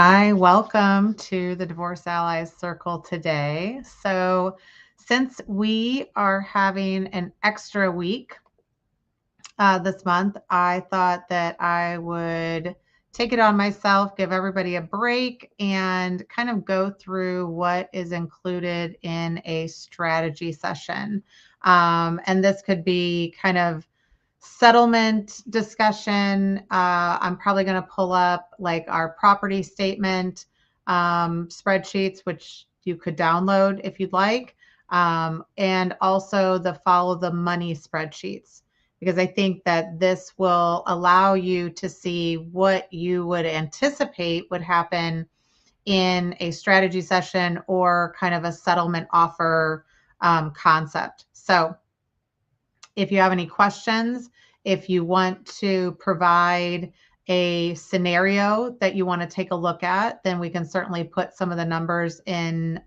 Hi, welcome to the Divorce Allies Circle today. So, since we are having an extra week this month, I thought that I would take it on myself, give everybody a break, and kind of go through what is included in a strategy session. And this could be kind of settlement discussion. I'm probably going to pull up like our property statement spreadsheets, which you could download if you'd like, and also the follow the money spreadsheets, because I think that this will allow you to see what you would anticipate would happen in a strategy session or kind of a settlement offer concept. So if you have any questions, if you want to provide a scenario that you want to take a look at, then we can certainly put some of the numbers in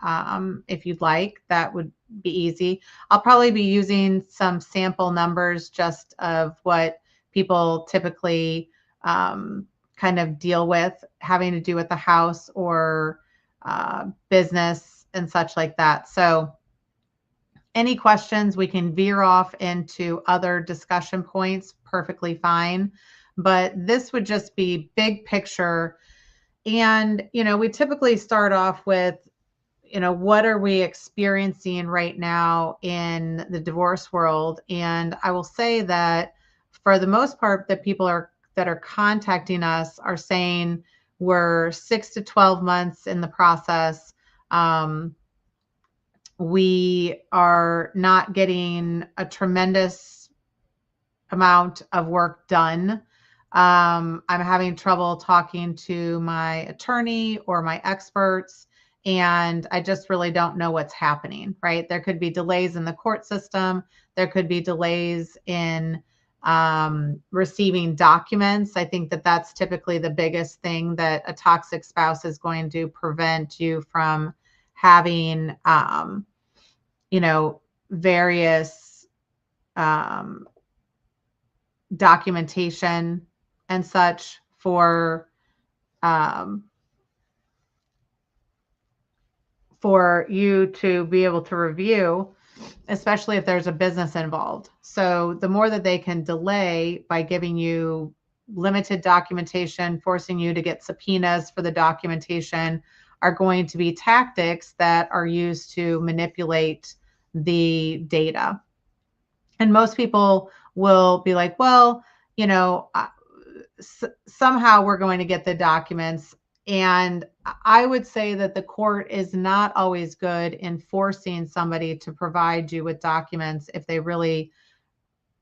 if you'd like. That would be easy. I'll probably be using some sample numbers just of what people typically kind of deal with having to do with the house or business and such like that. So any questions, we can veer off into other discussion points, perfectly fine. But this would just be big picture. And, we typically start off with, what are we experiencing right now in the divorce world? And I will say that for the most part, that that are contacting us are saying we're 6 to 12 months in the process. We are not getting a tremendous amount of work done. I'm having trouble talking to my attorney or my experts, and I just really don't know what's happening, right? There could be delays in the court system. There could be delays in receiving documents. I think that that's typically the biggest thing that a toxic spouse is going to prevent you from having various documentation and such for you to be able to review, especially if there's a business involved. So the more that they can delay by giving you limited documentation, forcing you to get subpoenas for the documentation, are going to be tactics that are used to manipulate the data. And most people will be like, well, somehow we're going to get the documents. And I would say that the court is not always good in forcing somebody to provide you with documents if they really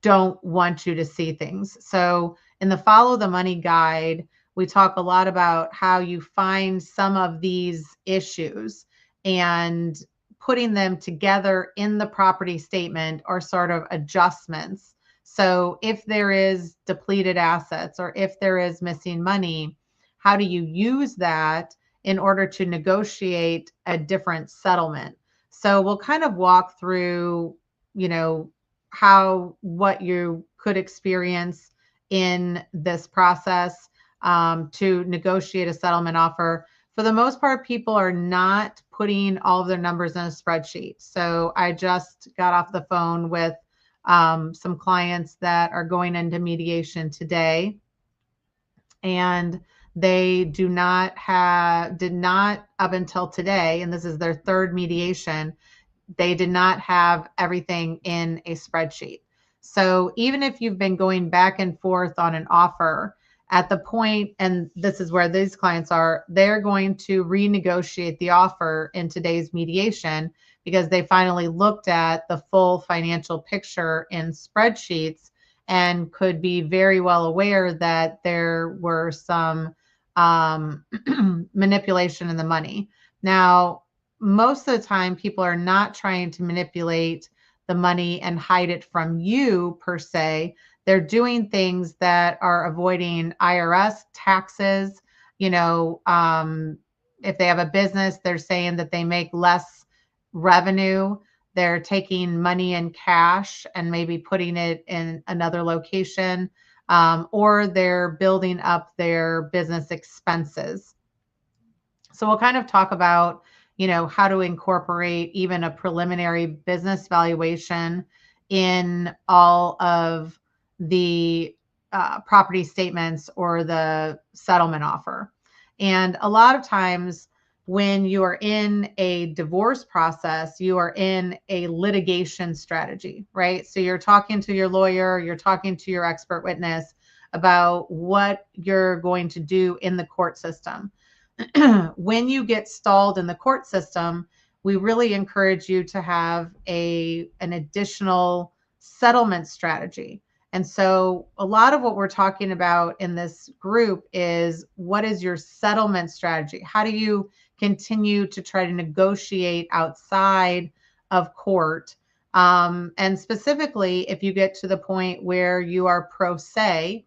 don't want you to see things. So in the Follow the Money guide, we talk a lot about how you find some of these issues and putting them together in the property statement or sort of adjustments. So if there is depleted assets or if there is missing money, how do you use that in order to negotiate a different settlement? So we'll kind of walk through, what you could experience in this process to negotiate a settlement offer. For the most part, people are not putting all of their numbers in a spreadsheet. So I just got off the phone with some clients that are going into mediation today, and they did not up until today, and this is their third mediation, they did not have everything in a spreadsheet. So even if you've been going back and forth on an offer, at the point, and this is where these clients are, they're going to renegotiate the offer in today's mediation because they finally looked at the full financial picture in spreadsheets and could be very well aware that there were some manipulation in the money. Now, most of the time, people are not trying to manipulate the money and hide it from you per se. They're doing things that are avoiding IRS taxes. If they have a business, they're saying that they make less revenue. They're taking money in cash and maybe putting it in another location, or they're building up their business expenses. So we'll kind of talk about, how to incorporate even a preliminary business valuation in all of the property statements or the settlement offer. And a lot of times when you are in a divorce process, you are in a litigation strategy, right? So you're talking to your lawyer, you're talking to your expert witness about what you're going to do in the court system. When you get stalled in the court system, we really encourage you to have an additional settlement strategy. And so a lot of what we're talking about in this group is, what is your settlement strategy? How do you continue to try to negotiate outside of court? And specifically, if you get to the point where you are pro se,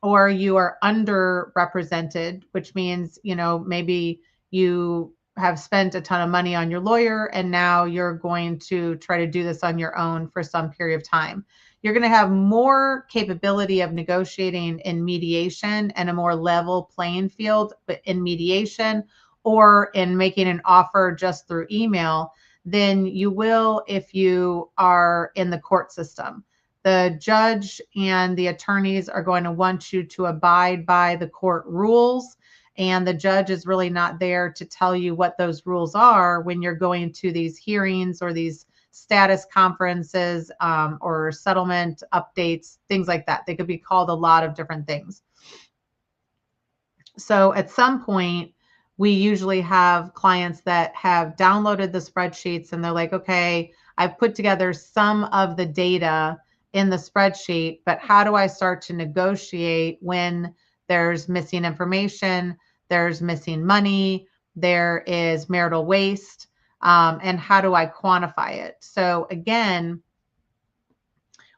or you are underrepresented, which means, maybe you have spent a ton of money on your lawyer and now you're going to try to do this on your own for some period of time. You're going to have more capability of negotiating in mediation and a more level playing field, but in mediation or in making an offer just through email than you will if you are in the court system. The judge and the attorneys are going to want you to abide by the court rules. And the judge is really not there to tell you what those rules are when you're going to these hearings or these status conferences or settlement updates, things like that. They could be called a lot of different things. So at some point, we usually have clients that have downloaded the spreadsheets and they're like, okay, I've put together some of the data in the spreadsheet, but how do I start to negotiate when there's missing information, there's missing money, there is marital waste, and how do I quantify it? So again,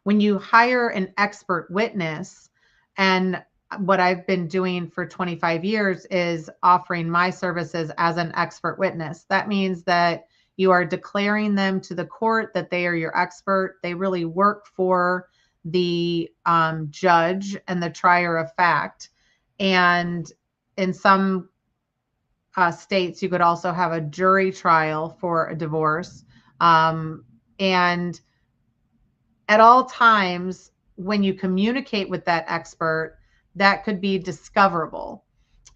when you hire an expert witness, and what I've been doing for 25 years is offering my services as an expert witness. That means that you are declaring them to the court that they are your expert. They really work for the judge and the trier of fact. And in some states, you could also have a jury trial for a divorce. And at all times, when you communicate with that expert, that could be discoverable.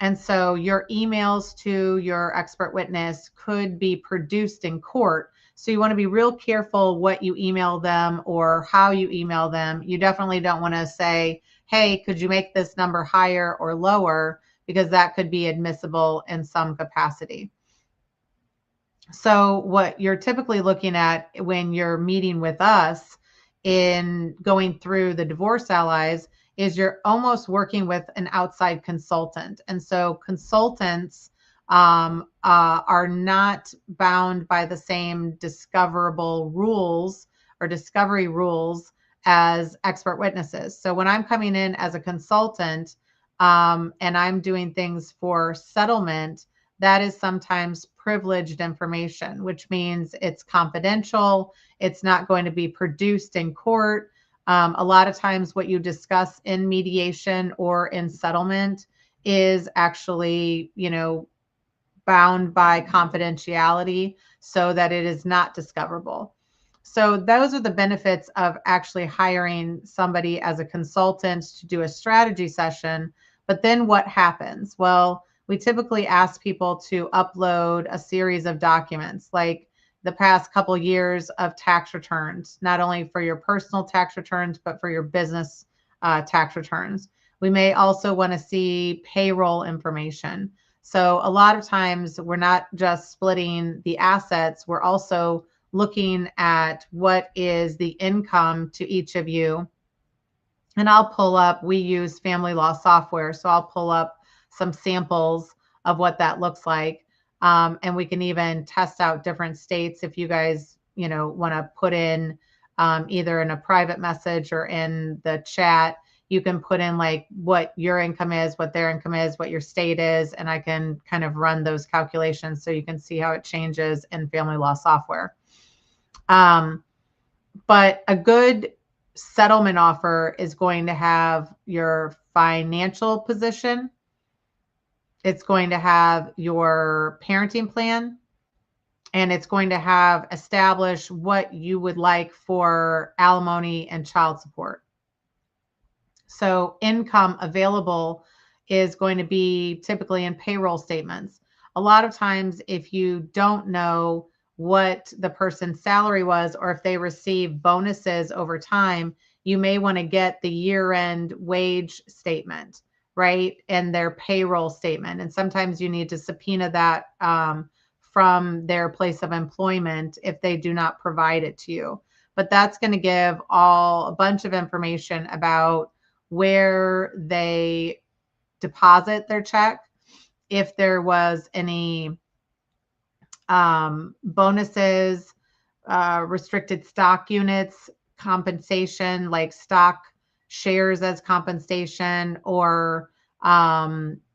And so your emails to your expert witness could be produced in court. So you want to be real careful what you email them or how you email them. You definitely don't want to say, hey, could you make this number higher or lower? Because that could be admissible in some capacity. So what you're typically looking at when you're meeting with us in going through the Divorce Allies is you're almost working with an outside consultant. And so consultants are not bound by the same discoverable rules or discovery rules as expert witnesses. So when I'm coming in as a consultant and I'm doing things for settlement, that is sometimes privileged information, which means it's confidential. It's not going to be produced in court. A lot of times what you discuss in mediation or in settlement is actually, bound by confidentiality so that it is not discoverable. So those are the benefits of actually hiring somebody as a consultant to do a strategy session. But then what happens? Well, we typically ask people to upload a series of documents, like the past couple of years of tax returns, not only for your personal tax returns, but for your business tax returns. We may also want to see payroll information. So a lot of times we're not just splitting the assets, we're also looking at what is the income to each of you. And I'll pull up, we use family law software, so I'll pull up some samples of what that looks like. And we can even test out different states if you guys, want to put in either in a private message or in the chat, you can put in like what your income is, what their income is, what your state is, and I can kind of run those calculations so you can see how it changes in family law software. But a good settlement offer is going to have your financial position, it's going to have your parenting plan, and it's going to have established what you would like for alimony and child support. So income available is going to be typically in payroll statements. A lot of times, if you don't know what the person's salary was, or if they receive bonuses over time, you may want to get the year-end wage statement, right? And their payroll statement. And sometimes you need to subpoena that from their place of employment if they do not provide it to you. But that's going to give a bunch of information about where they deposit their check, if there was any bonuses, restricted stock units, compensation, like stock shares as compensation, or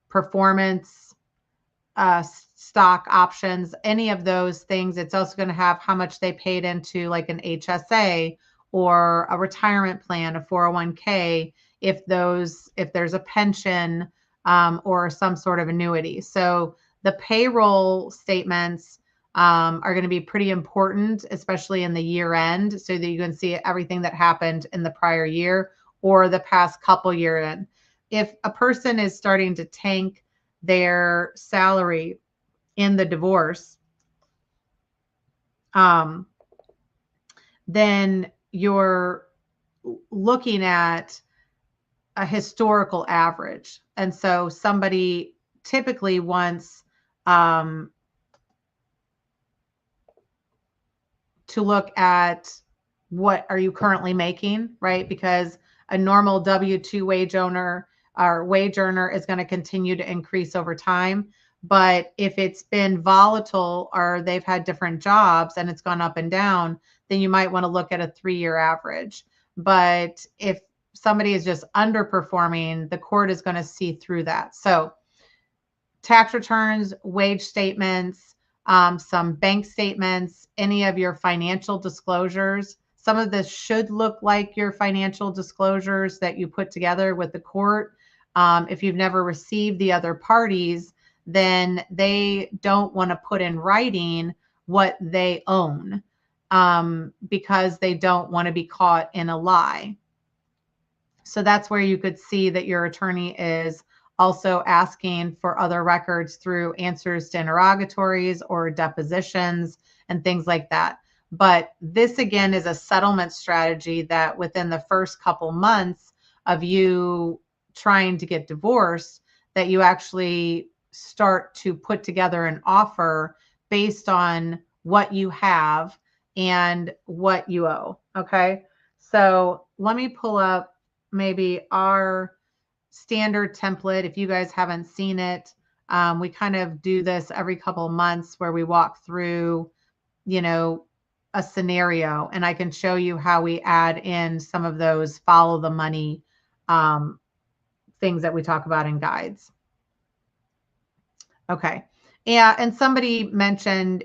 performance stock options, any of those things. It's also going to have how much they paid into like an HSA or a retirement plan, a 401k, if there's a pension or some sort of annuity. So the payroll statements are going to be pretty important, especially in the year end, so that you can see everything that happened in the prior year or the past couple year end. If a person is starting to tank their salary in the divorce, then you're looking at a historical average. And so somebody typically wants to look at what are you currently making, right? Because a normal W-2 wage earner is going to continue to increase over time. But if it's been volatile or they've had different jobs and it's gone up and down, then you might want to look at a 3-year average. But if somebody is just underperforming, the court is going to see through that. So tax returns, wage statements, some bank statements, any of your financial disclosures. Some of this should look like your financial disclosures that you put together with the court. If you've never received the other parties, then they don't want to put in writing what they own because they don't want to be caught in a lie. So that's where you could see that your attorney is also asking for other records through answers to interrogatories or depositions and things like that. But this, again, is a settlement strategy that within the first couple months of you trying to get divorced, that you actually start to put together an offer based on what you have and what you owe. Okay. So let me pull up maybe our standard template. If you guys haven't seen it, we kind of do this every couple of months where we walk through, a scenario, and I can show you how we add in some of those follow the money things that we talk about in guides. Okay. Yeah. And somebody mentioned,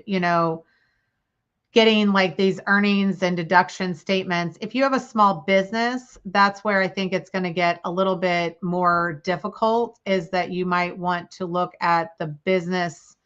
getting like these earnings and deduction statements. If you have a small business, that's where I think it's going to get a little bit more difficult, is that you might want to look at the business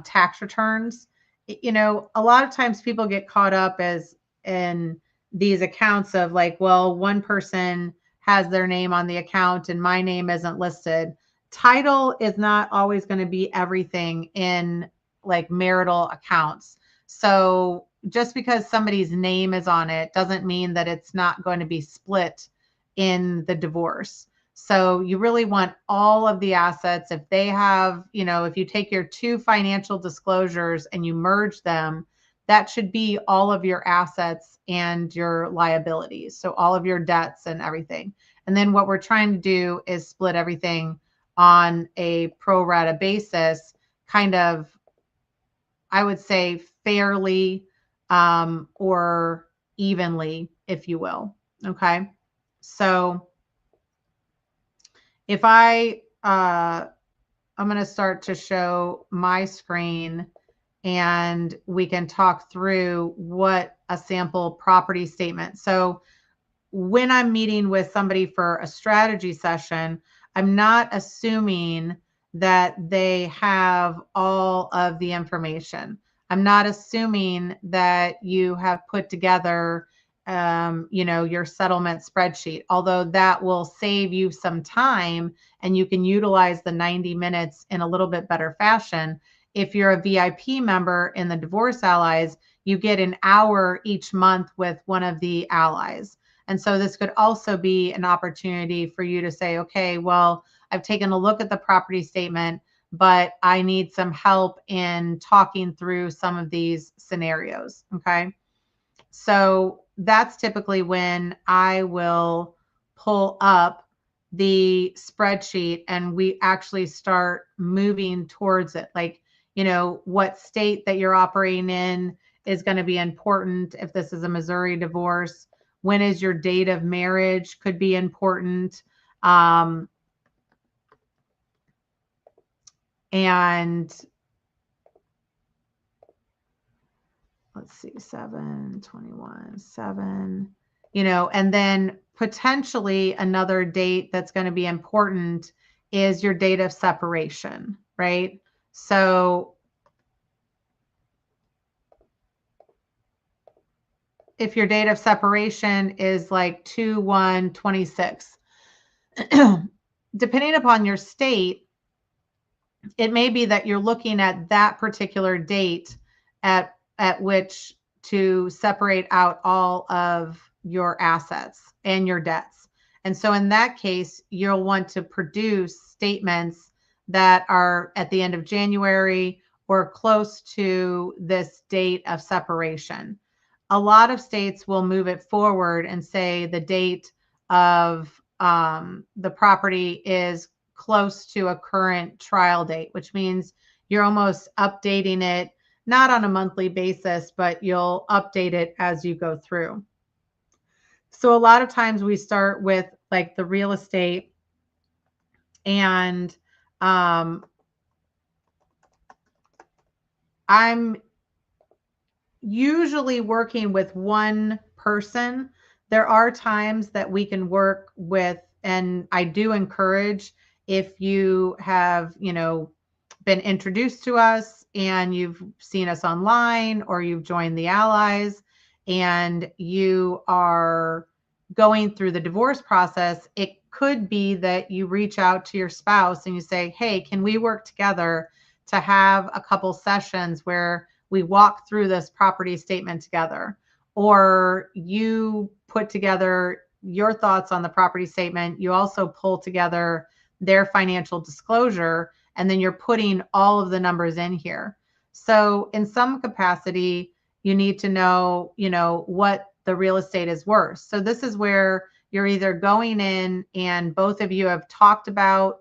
tax returns. A lot of times people get caught up as in these accounts of like, well, one person has their name on the account and my name isn't listed. Title is not always going to be everything in like marital accounts. So just because somebody's name is on it doesn't mean that it's not going to be split in the divorce. So you really want all of the assets. If they have, if you take your 2 financial disclosures and you merge them, that should be all of your assets and your liabilities. So all of your debts and everything. And then what we're trying to do is split everything on a pro rata basis, kind of, I would say, fairly or evenly, if you will. Okay. So if I'm going to start to show my screen and we can talk through what a sample property statement. So when I'm meeting with somebody for a strategy session, I'm not assuming that they have all of the information. I'm not assuming that you have put together, your settlement spreadsheet, although that will save you some time and you can utilize the 90 minutes in a little bit better fashion. If you're a VIP member in the Divorce Allies, you get an hour each month with one of the allies. And so this could also be an opportunity for you to say, okay, well, I've taken a look at the property statement, but I need some help in talking through some of these scenarios. Okay. So that's typically when I will pull up the spreadsheet and we actually start moving towards it. Like, what state that you're operating in is going to be important. If this is a Missouri divorce, when is your date of marriage could be important. And let's see, 7/21, 7, and then potentially another date that's going to be important is your date of separation, right? So if your date of separation is like 2/1/26, depending upon your state, it may be that you're looking at that particular date at which to separate out all of your assets and your debts. And so in that case, you'll want to produce statements that are at the end of January or close to this date of separation. A lot of states will move it forward and say the date of the property is close to a current trial date, which means you're almost updating it, not on a monthly basis, but you'll update it as you go through. So a lot of times we start with like the real estate, and I'm usually working with one person. There are times that we can work with, and I do encourage, if you have, been introduced to us and you've seen us online or you've joined the Allies and you are going through the divorce process, it could be that you reach out to your spouse and you say, hey, can we work together to have a couple sessions where we walk through this property statement together? Or you put together your thoughts on the property statement. You also pull together their financial disclosure, and then you're putting all of the numbers in here. So in some capacity, you need to know, what the real estate is worth. So this is where you're either going in and both of you have talked about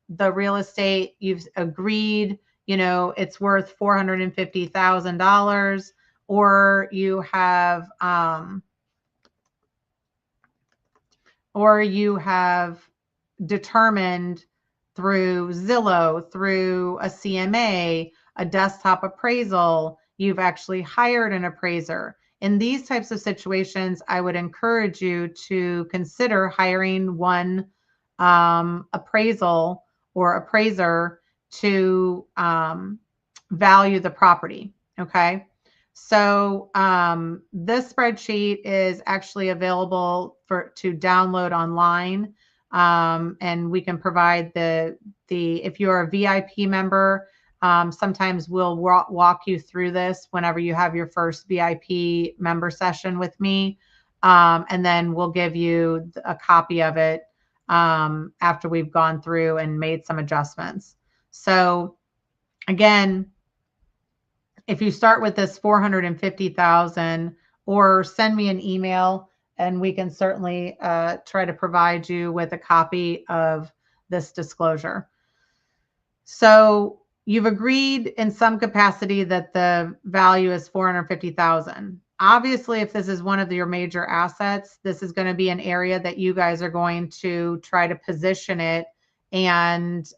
the real estate, you've agreed, it's worth $450,000, or you have determined through Zillow, through a CMA, a desktop appraisal, you've actually hired an appraiser. In these types of situations, I would encourage you to consider hiring one appraisal or appraiser to value the property. Okay. So this spreadsheet is actually available to download online. And we can provide if you're a VIP member, sometimes we'll walk you through this whenever you have your first VIP member session with me. And then we'll give you a copy of it after we've gone through and made some adjustments. So again, if you start with this 450,000, or send me an email, and we can certainly try to provide you with a copy of this disclosure. So you've agreed in some capacity that the value is 450,000. Obviously, if this is one of your major assets, this is going to be an area that you guys are going to try to position it. And,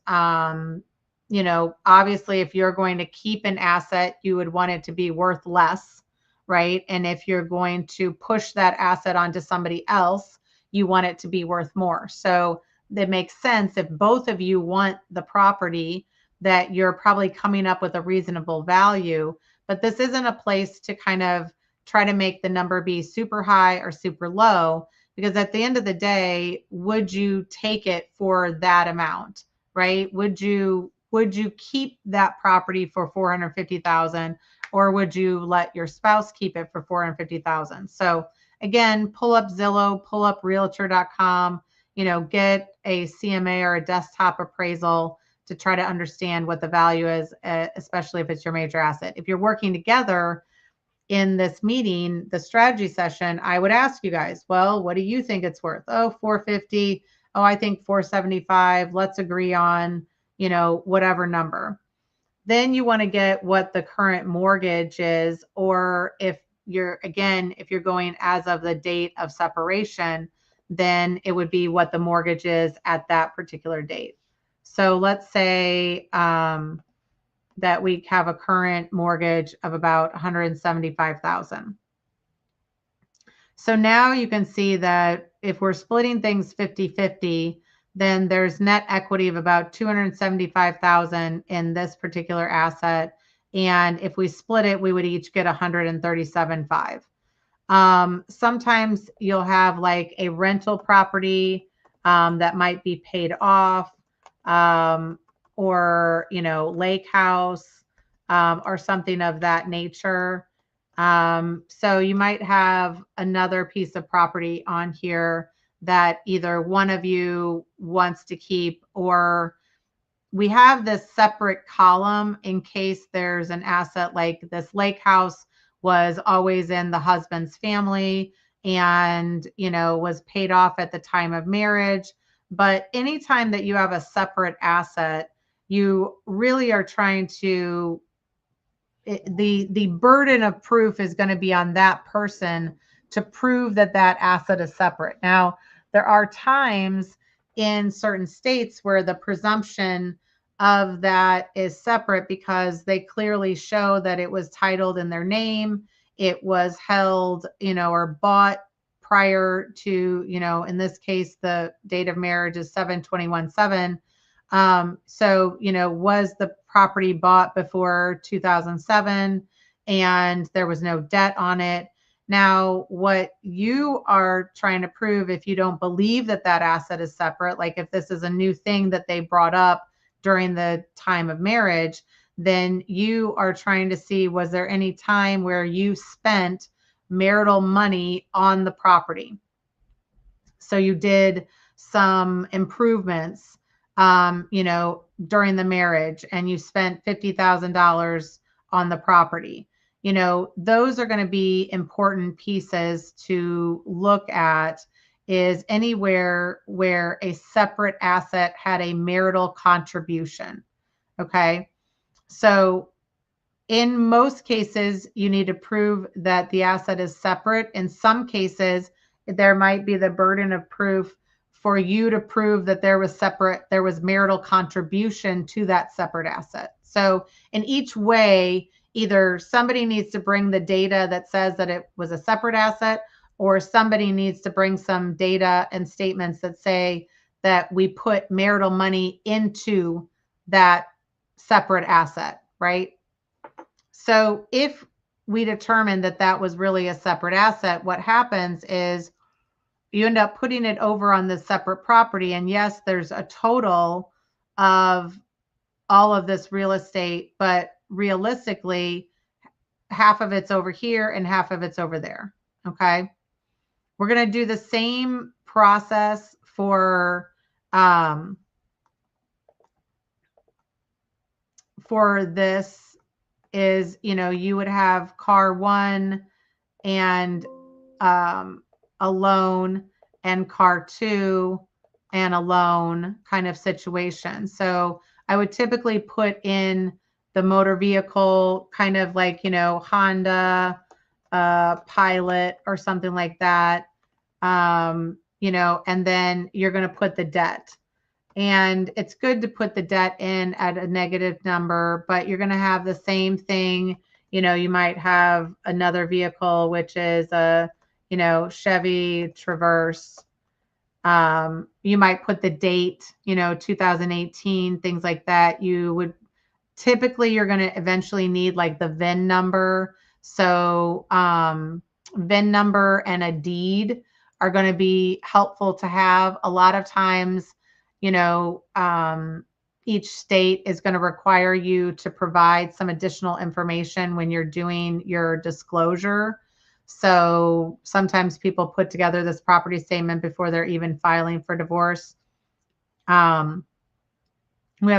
obviously, if you're going to keep an asset, you would want it to be worth less, right? And if you're going to push that asset onto somebody else, you want it to be worth more. So that makes sense if both of you want the property, that you're probably coming up with a reasonable value. But this isn't a place to kind of try to make the number be super high or super low, because at the end of the day, would you take it for that amount, right? Would you keep that property for 450,000, or would you let your spouse keep it for 450,000? So again, pull up Zillow, pull up realtor.com, get a CMA or a desktop appraisal to try to understand what the value is, especially if it's your major asset. If you're working together in this meeting, the strategy session, I would ask you guys, well, what do you think it's worth? Oh, 450. Oh, I think 475. Let's agree on, whatever number. Then you want to get what the current mortgage is, or if you're going as of the date of separation, then it would be what the mortgage is at that particular date. So let's say that we have a current mortgage of about $175,000. So now you can see that if we're splitting things 50-50, then there's net equity of about $275,000 in this particular asset. And if we split it, we would each get $137,500. Sometimes you'll have like a rental property that might be paid off, or, lake house, or something of that nature. So you might have another piece of property on here that either one of you wants to keep, or we have this separate column in case there's an asset like this lake house was always in the husband's family and, was paid off at the time of marriage. But anytime that you have a separate asset, you really are trying to, the burden of proof is going to be on that person to prove that that asset is separate. Now, there are times in certain states where the presumption of that is separate because they clearly show that it was titled in their name, it was held, or bought prior to, in this case, the date of marriage is 7/21/7. So, was the property bought before 2007 and there was no debt on it? Now, what you are trying to prove, if you don't believe that that asset is separate, like if this is a new thing that they brought up during the time of marriage, then you are trying to see, was there any time where you spent marital money on the property? So you did some improvements, during the marriage, and you spent $50,000 on the property. Those are going to be important pieces to look at, is anywhere where a separate asset had a marital contribution. Okay. So in most cases, you need to prove that the asset is separate. In some cases, there might be the burden of proof for you to prove that there was marital contribution to that separate asset. So in each way, either somebody needs to bring the data that says that it was a separate asset, or somebody needs to bring some data and statements that say that we put marital money into that separate asset, right? So if we determine that that was really a separate asset, what happens is you end up putting it over on this separate property. And yes, there's a total of all of this real estate, but realistically, half of it's over here and half of it's over there. Okay. We're going to do the same process for this. Is, you would have car one and a loan, and car two and a loan kind of situation. So I would typically put in the motor vehicle kind of like, Honda Pilot or something like that, and then you're going to put the debt. And it's good to put the debt in at a negative number, but you're going to have the same thing. You might have another vehicle, which is a, Chevy Traverse. You might put the date, 2018, things like that. You would typically, you're going to eventually need like the VIN number. So VIN number and a deed are going to be helpful to have. A lot of times, each state is going to require you to provide some additional information when you're doing your disclosure. So sometimes people put together this property statement before they're even filing for divorce. We have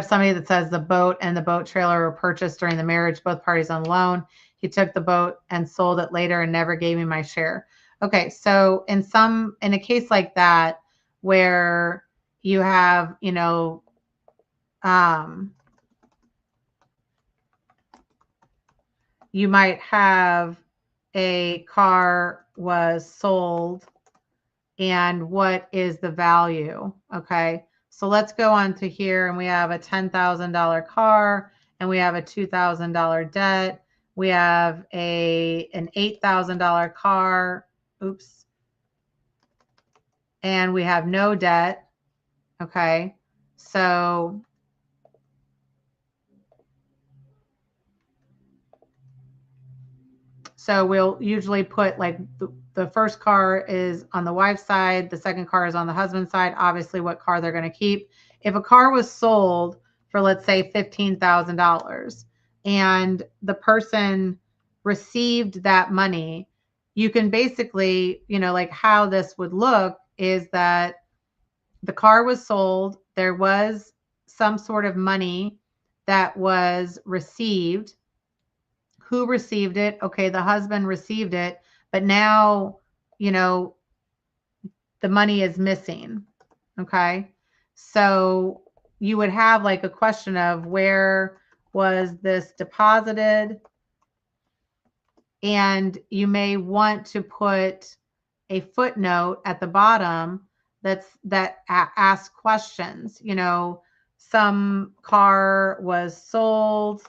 somebody that says the boat and the boat trailer were purchased during the marriage, both parties on loan. He took the boat and sold it later and never gave me my share. Okay, so in a case like that, where you have, you might have a car was sold and what is the value? Okay, so let's go on to here, and we have a $10,000 car, and we have a $2,000 debt. We have an $8,000 car. Oops. And we have no debt. Okay, so we'll usually put like the first car is on the wife's side, the second car is on the husband's side, obviously what car they're going to keep. If a car was sold for, let's say, $15,000 and the person received that money, you can basically, like how this would look is that the car was sold, there was some sort of money that was received. Who received it? Okay, the husband received it, but now, the money is missing. Okay, so you would have like a question of where was this deposited? And you may want to put a footnote at the bottom that asks questions. Some car was sold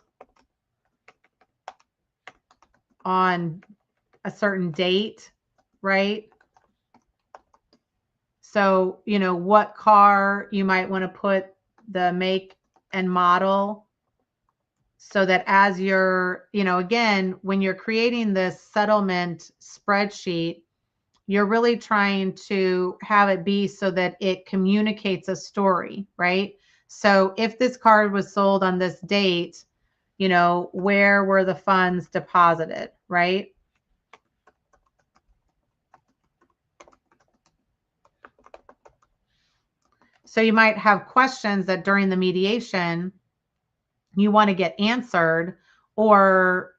on a certain date, right? So, what car you might want to put the make and model so that as you're, again, when you're creating this settlement spreadsheet, you're really trying to have it be so that it communicates a story, right? So if this car was sold on this date, where were the funds deposited, right? So you might have questions that during the mediation you want to get answered, or,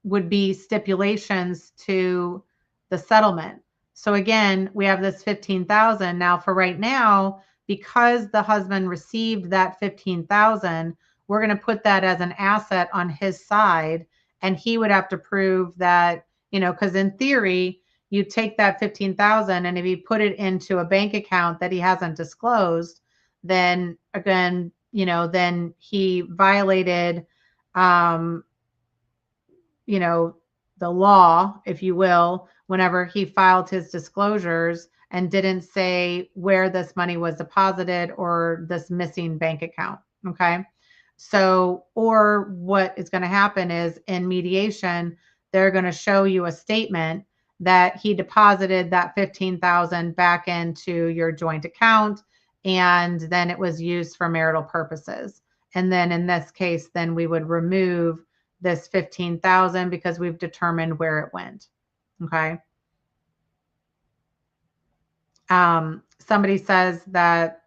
would be stipulations to the settlement. So again, we have this 15,000. Now for right now, because the husband received that 15,000, we're going to put that as an asset on his side, and he would have to prove that, because in theory, you take that 15,000 and if he put it into a bank account that he hasn't disclosed, then again, then he violated, the law, if you will, whenever he filed his disclosures and didn't say where this money was deposited or this missing bank account. Okay. So, or what is going to happen is in mediation, they're going to show you a statement that he deposited that 15,000 back into your joint account, and then it was used for marital purposes. And then in this case, then we would remove this 15,000 because we've determined where it went. Okay. Somebody says that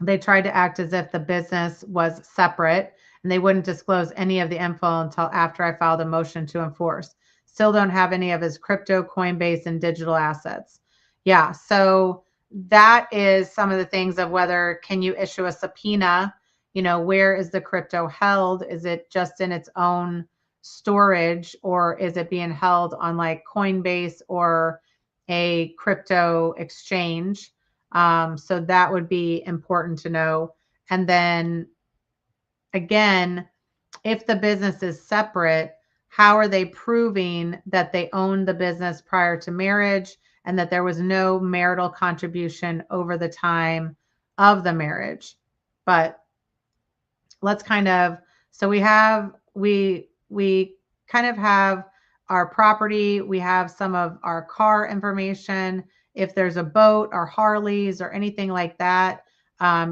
they tried to act as if the business was separate and they wouldn't disclose any of the info until after I filed a motion to enforce. Still don't have any of his crypto, Coinbase, and digital assets. Yeah. So that is some of the things of whether can you issue a subpoena, where is the crypto held? Is it just in its own storage, or is it being held on like Coinbase or a crypto exchange? So that would be important to know. And then again, if the business is separate, how are they proving that they own the business prior to marriage? and that there was no marital contribution over the time of the marriage. But let's kind of, so we kind of have our property, we have some of our car information. If there's a boat or Harleys or anything like that,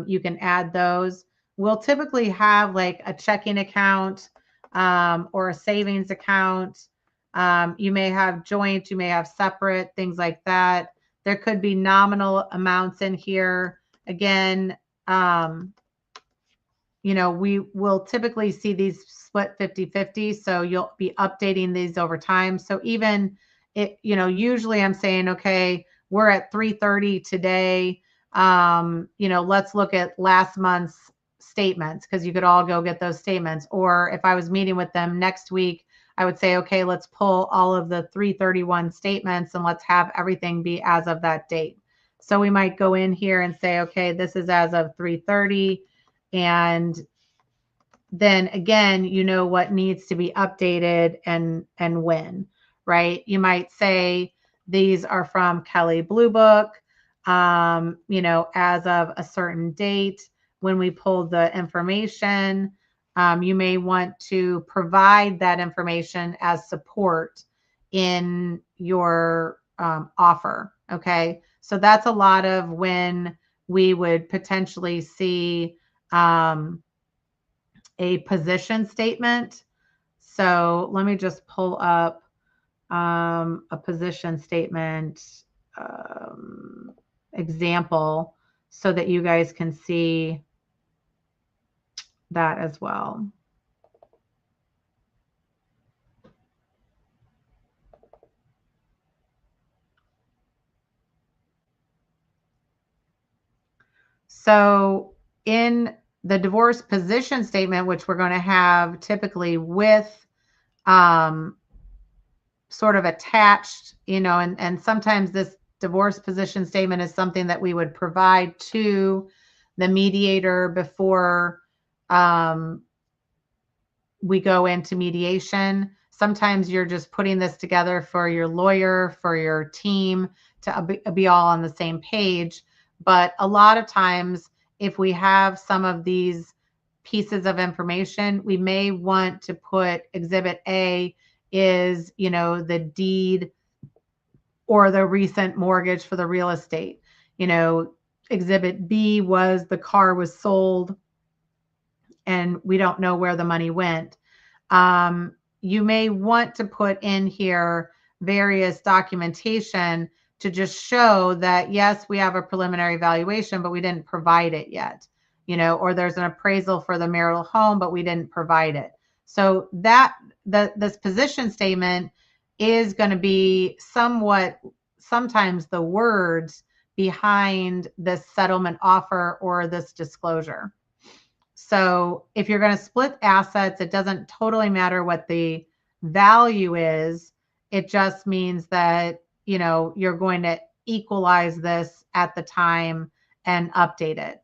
you can add those. We'll typically have like a checking account or a savings account. You may have joint, you may have separate, things like that. There could be nominal amounts in here. Again, we will typically see these split 50-50. So you'll be updating these over time. So even usually I'm saying, okay, we're at 330 today. Let's look at last month's statements, because you could all go get those statements. Or if I was meeting with them next week, I would say, okay, let's pull all of the 331 statements and let's have everything be as of that date. So we might go in here and say, okay, this is as of 330. And then again, what needs to be updated and when, right? You might say these are from Kelley Blue Book, as of a certain date when we pulled the information. You may want to provide that information as support in your offer. Okay. So that's a lot of when we would potentially see a position statement. So let me just pull up a position statement example so that you guys can see that as well. So in the divorce position statement, which we're going to have typically with sort of attached, and sometimes this divorce position statement is something that we would provide to the mediator before we go into mediation. Sometimes you're just putting this together for your lawyer, for your team to be all on the same page. But a lot of times, if we have some of these pieces of information, we may want to put Exhibit A is, the deed or the recent mortgage for the real estate. Exhibit B was the car was sold and we don't know where the money went. You may want to put in here various documentation to just show that, yes, we have a preliminary valuation, but we didn't provide it yet, or there's an appraisal for the marital home, but we didn't provide it. So this position statement is going to be sometimes the words behind this settlement offer or this disclosure. So if you're going to split assets, it doesn't totally matter what the value is. It just means that, you're going to equalize this at the time and update it.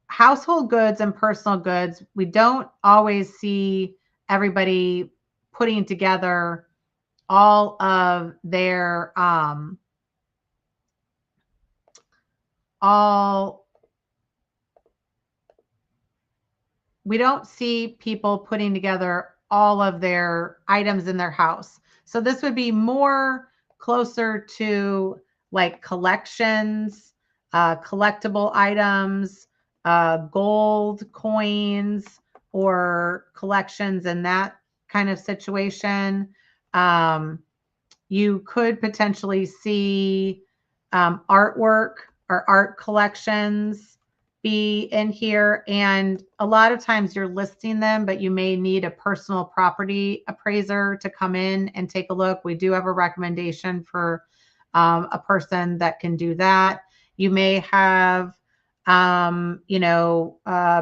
Household goods and personal goods, we don't always see everybody putting together all of their we don't see people putting together all of their items in their house. So this would be more closer to like collections, collectible items, gold coins, or collections in that kind of situation. You could potentially see artwork or art collections be in here. And a lot of times you're listing them, but you may need a personal property appraiser to come in and take a look. We do have a recommendation for a person that can do that. You may have,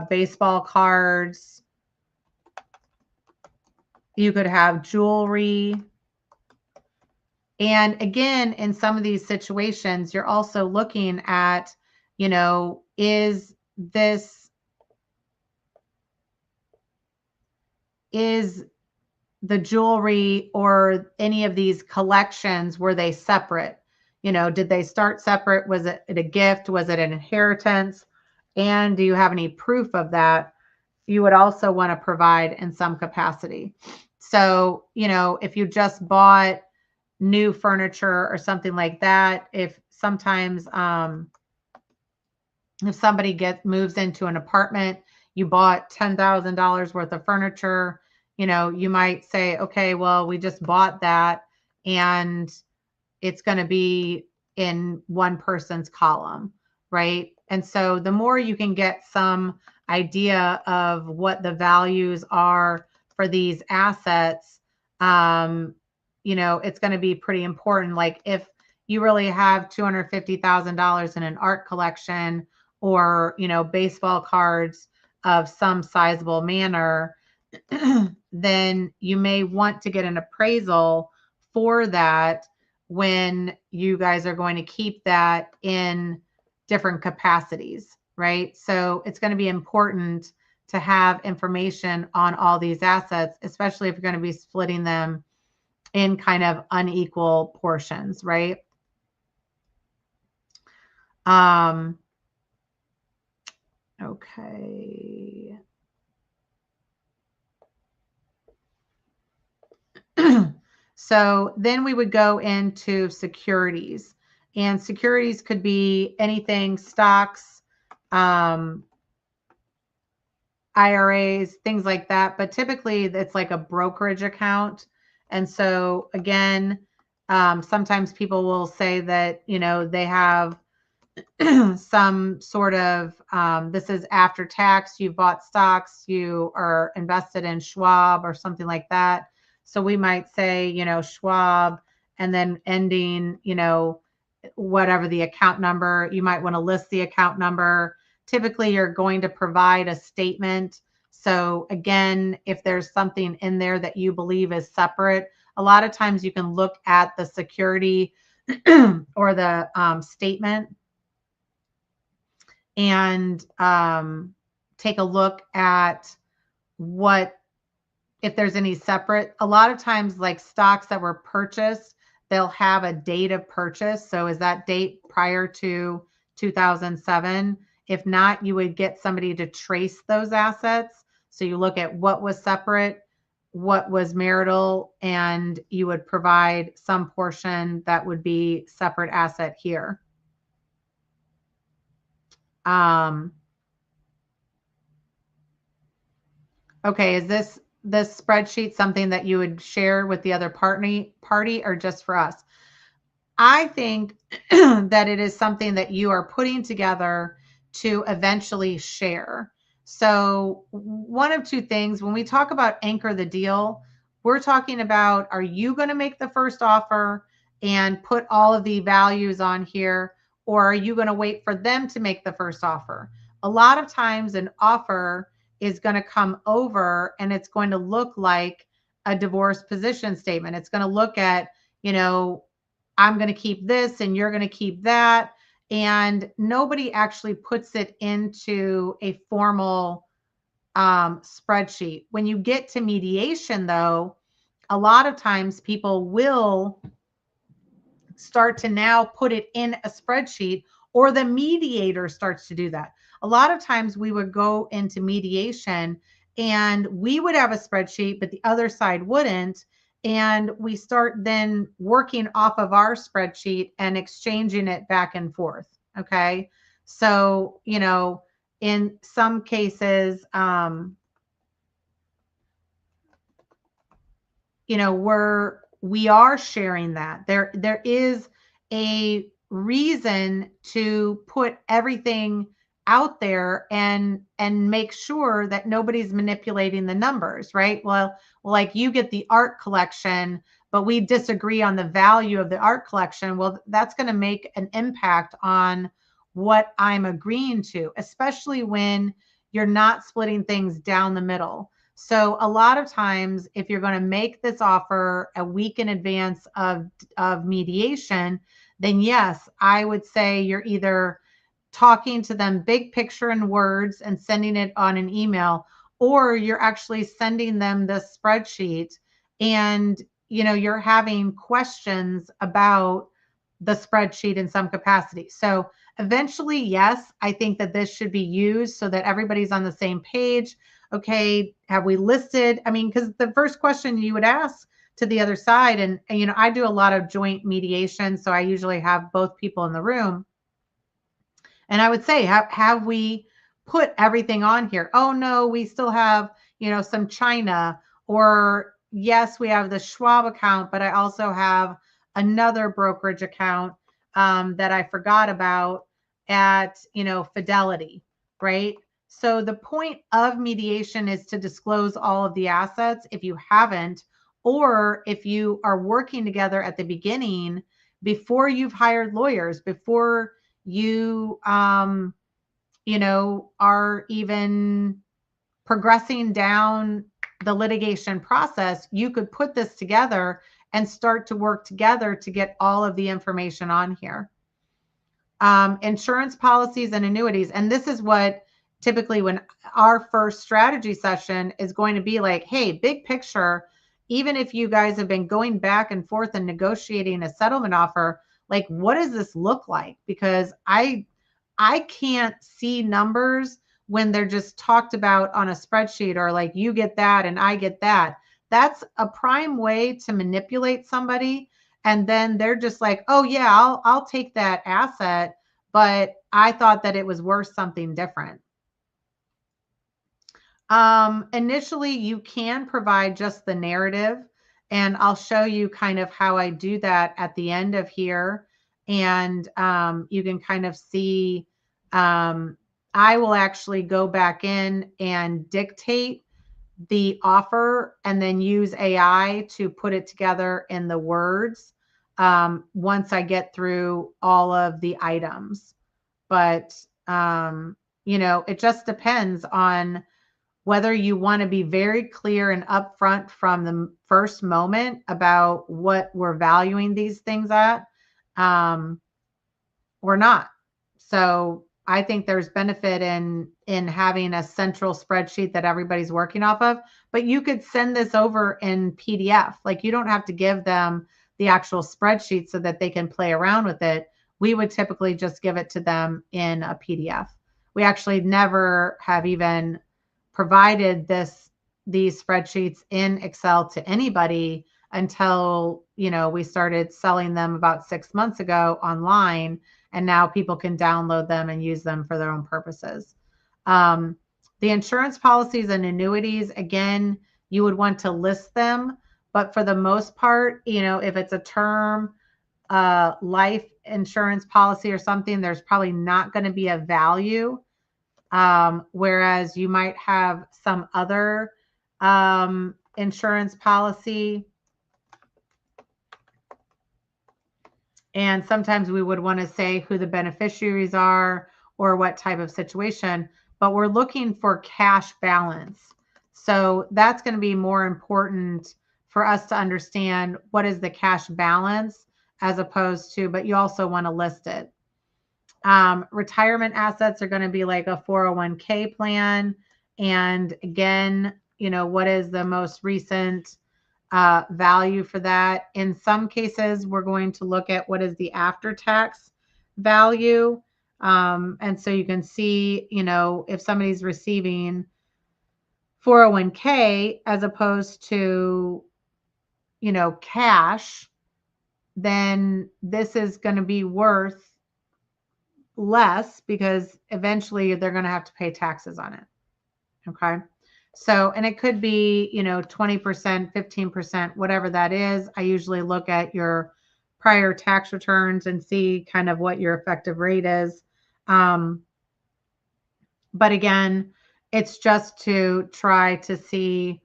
baseball cards. You could have jewelry. And again, in some of these situations, you're also looking at, is the jewelry or any of these collections, were they separate? Did they start separate? Was it a gift? Was it an inheritance? And do you have any proof of that? You would also want to provide in some capacity. So, if you just bought new furniture or something like that, if sometimes if somebody moves into an apartment, you bought $10,000 worth of furniture, you might say, okay, well, we just bought that and it's going to be in one person's column, right? And so the more you can get some idea of what the values are for these assets, it's going to be pretty important. Like if you really have $250,000 in an art collection or, baseball cards of some sizable manner, then you may want to get an appraisal for that when you guys are going to keep that in different capacities, right? So it's going to be important to have information on all these assets, especially if you're going to be splitting them in kind of unequal portions, right? Okay. So then we would go into securities, and securities could be anything, stocks, IRAs, things like that. But typically it's like a brokerage account. And so again, sometimes people will say that, they have some sort of, this is after tax, you bought stocks, you are invested in Schwab or something like that. So we might say, Schwab, and then ending, whatever the account number, you might want to list the account number. Typically, you're going to provide a statement. So again, if there's something in there that you believe is separate, a lot of times you can look at the security or the statement and take a look at what, if there's any separate. A lot of times, like stocks that were purchased, they'll have a date of purchase. So is that date prior to 2007? If not, you would get somebody to trace those assets. So you look at what was separate, what was marital, and you would provide some portion that would be separate asset here. Okay, is this spreadsheet something that you would share with the other party or just for us? I think that it is something that you are putting together to eventually share. So one of two things, when we talk about anchor the deal, we're talking about, are you going to make the first offer and put all of the values on here, or are you going to wait for them to make the first offer? A lot of times an offer is going to come over and it's going to look like a divorce position statement. It's going to look at, I'm going to keep this and you're going to keep that. And nobody actually puts it into a formal spreadsheet. When you get to mediation, though, a lot of times people will start to now put it in a spreadsheet, or the mediator starts to do that. A lot of times we would go into mediation and we would have a spreadsheet, but the other side wouldn't. And we start then working off of our spreadsheet and exchanging it back and forth. Okay. So, in some cases, we are sharing that. There is a reason to put everything out there and make sure that nobody's manipulating the numbers, right? Well, like you get the art collection, but we disagree on the value of the art collection. Well, that's going to make an impact on what I'm agreeing to, especially when you're not splitting things down the middle. So a lot of times, if you're going to make this offer a week in advance of mediation, then yes, I would say you're either talking to them big picture in words and sending it on an email, or you're actually sending them the spreadsheet and, you're having questions about the spreadsheet in some capacity. So eventually, yes, I think that this should be used so that everybody's on the same page. Okay, have we listed? I mean, because the first question you would ask to the other side, and I do a lot of joint mediation, so I usually have both people in the room. And I would say, have we put everything on here? Oh no, we still have, some China, or yes, we have the Schwab account, but I also have another brokerage account that I forgot about at, Fidelity, right? So the point of mediation is to disclose all of the assets if you haven't, or if you are working together at the beginning before you've hired lawyers, before you are even progressing down the litigation process, you could put this together and start to work together to get all of the information on here. Insurance policies and annuities. And this is what typically when our first strategy session is going to be like, hey, big picture, even if you guys have been going back and forth and negotiating a settlement offer, like what does this look like? Because I can't see numbers when they're just talked about on a spreadsheet, or like you get that and I get that. That's a prime way to manipulate somebody. And then they're just like, oh yeah, I'll take that asset, but I thought that it was worth something different. Initially, you can provide just the narrative, and I'll show you kind of how I do that at the end of here. And you can kind of see, I will actually go back in and dictate the offer and then use AI to put it together in the words once I get through all of the items. But, it just depends on whether you want to be very clear and upfront from the first moment about what we're valuing these things at, or not. So I think there's benefit in having a central spreadsheet that everybody's working off of, but you could send this over in PDF. Like you don't have to give them the actual spreadsheet so that they can play around with it. We would typically just give it to them in a PDF. We actually never have even provided these spreadsheets in Excel to anybody until, we started selling them about 6 months ago online, and now people can download them and use them for their own purposes. The insurance policies and annuities, again, you would want to list them, but for the most part, if it's a term life insurance policy or something, there's probably not going to be a value. Whereas you might have some other insurance policy. And sometimes we would want to say who the beneficiaries are or what type of situation, but we're looking for cash balance. So that's going to be more important for us to understand what is the cash balance as opposed to, but you also want to list it. Retirement assets are going to be like a 401k plan. And again, what is the most recent value for that? In some cases, we're going to look at what is the after-tax value. And so you can see, if somebody's receiving 401k as opposed to, cash, then this is going to be worth less because eventually they're going to have to pay taxes on it. Okay. So, and it could be, 20%, 15%, whatever that is. I usually look at your prior tax returns and see kind of what your effective rate is. But again, it's just to try to see,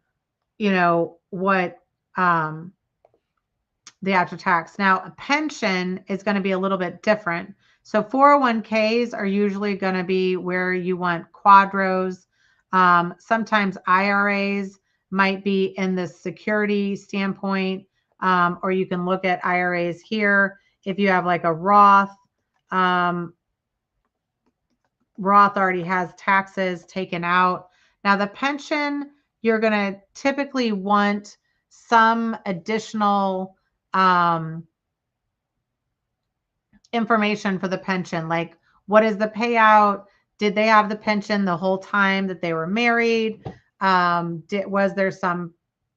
what the after tax. Now, a pension is going to be a little bit different. So 401ks are usually going to be where you want quadros. Sometimes IRAs might be in the security standpoint, or you can look at IRAs here. If you have like a Roth, Roth already has taxes taken out. Now the pension, you're going to typically want some additional information for the pension, like what is the payout? Did they have the pension the whole time that they were married? Was there some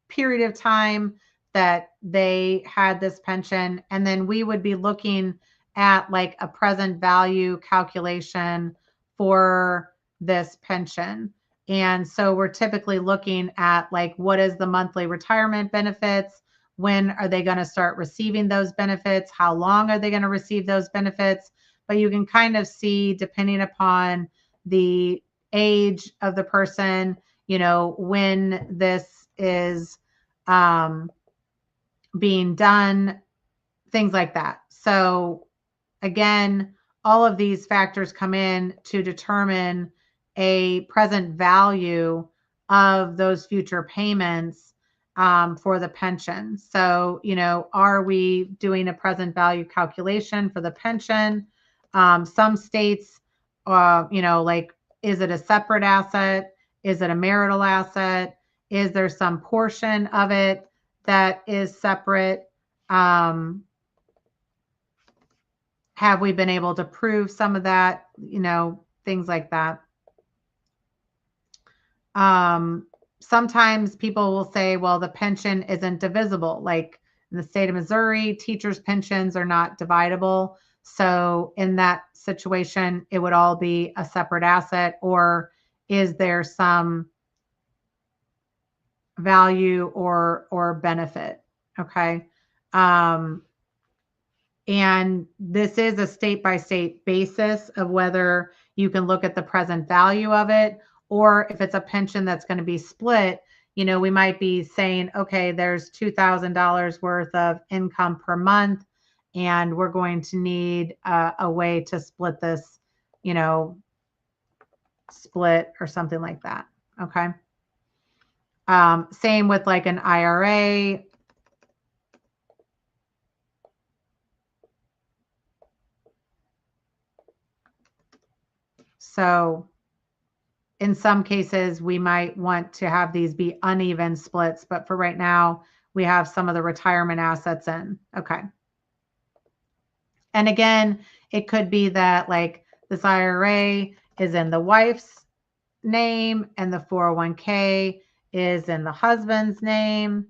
period of time that they had this pension? And then we would be looking at like a present value calculation for this pension. And so we're typically looking at like what is the monthly retirement benefits? When are they going to start receiving those benefits? How long are they going to receive those benefits? But you can kind of see, depending upon the age of the person, when this is being done, things like that. So again, all of these factors come in to determine a present value of those future payments for the pension. So, are we doing a present value calculation for the pension? Some states, like, is it a separate asset? Is it a marital asset? Is there some portion of it that is separate? Have we been able to prove some of that? Things like that. Sometimes people will say, well, the pension isn't divisible. Like in the state of Missouri, teachers' pensions are not dividable. So in that situation, it would all be a separate asset, or is there some value or benefit? Okay. And this is a state by state basis of whether you can look at the present value of it, or if it's a pension that's going to be split, we might be saying, okay, there's $2,000 worth of income per month, and we're going to need a way to split this, split or something like that. Okay. Same with like an IRA. So in some cases, we might want to have these be uneven splits, but for right now, we have some of the retirement assets in. Okay. And again, it could be that like this IRA is in the wife's name and the 401k is in the husband's name,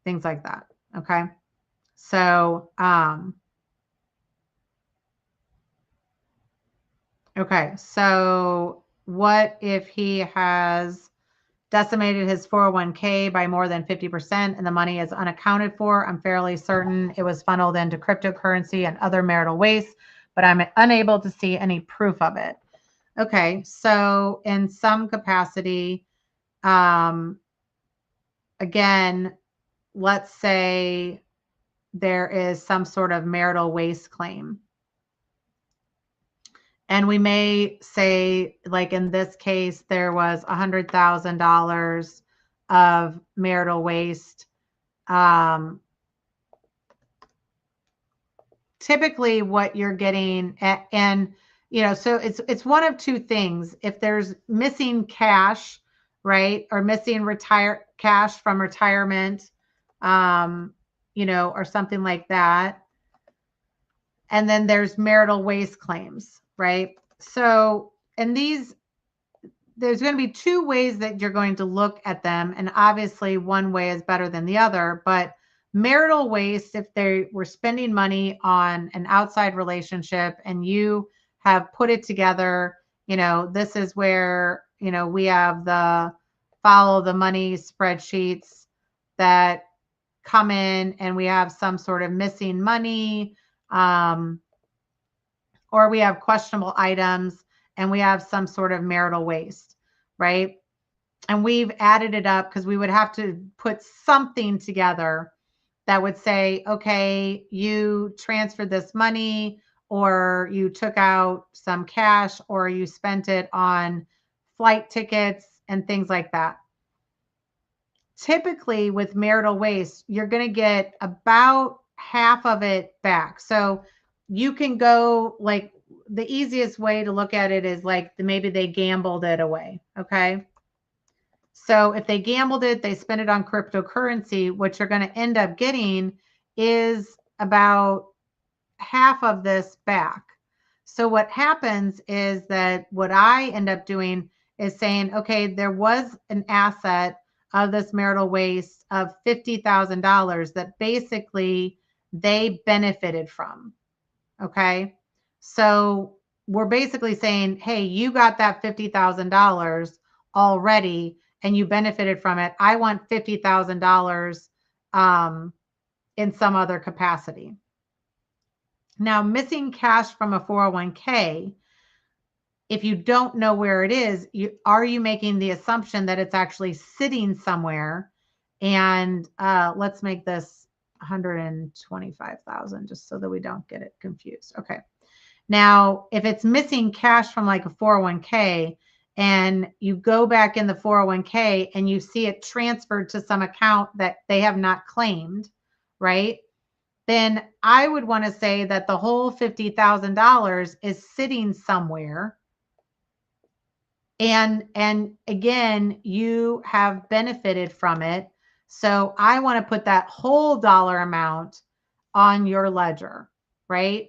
things like that. Okay. So, okay. So what if he has decimated his 401k by more than 50% and the money is unaccounted for? I'm fairly certain it was funneled into cryptocurrency and other marital waste, but I'm unable to see any proof of it. Okay, so in some capacity, again, let's say there is some sort of marital waste claim. And we may say, like in this case, there was $100,000 of marital waste. Typically what you're getting and so it's one of two things. If there's missing cash, right, or missing cash from retirement, or something like that, and then there's marital waste claims, right? So there's going to be two ways that you're going to look at them, and obviously one way is better than the other. But marital waste, if they were spending money on an outside relationship and you have put it together, this is where we have the follow the money spreadsheets that come in, and we have some sort of missing money, or we have questionable items, and we have some sort of marital waste, right? And we've added it up because we would have to put something together that would say, okay, you transferred this money, or you took out some cash, or you spent it on flight tickets and things like that. Typically with marital waste, you're going to get about half of it back. So you can go, like, the easiest way to look at it is like maybe they gambled it away. Okay. So if they gambled it, they spent it on cryptocurrency, what you're going to end up getting is about half of this back. So what happens is that what I end up doing is saying, okay, there was an asset of this marital waste of $50,000 that basically they benefited from. Okay. So we're basically saying, hey, you got that $50,000 already and you benefited from it. I want $50,000 in some other capacity. Now, missing cash from a 401k, if you don't know where it is, are you making the assumption that it's actually sitting somewhere? And let's make this 125,000 just so that we don't get it confused. Okay. Now, if it's missing cash from like a 401k and you go back in the 401k and you see it transferred to some account that they have not claimed, right? Then I would want to say that the whole $50,000 is sitting somewhere. And again, you have benefited from it. So I want to put that whole dollar amount on your ledger, right?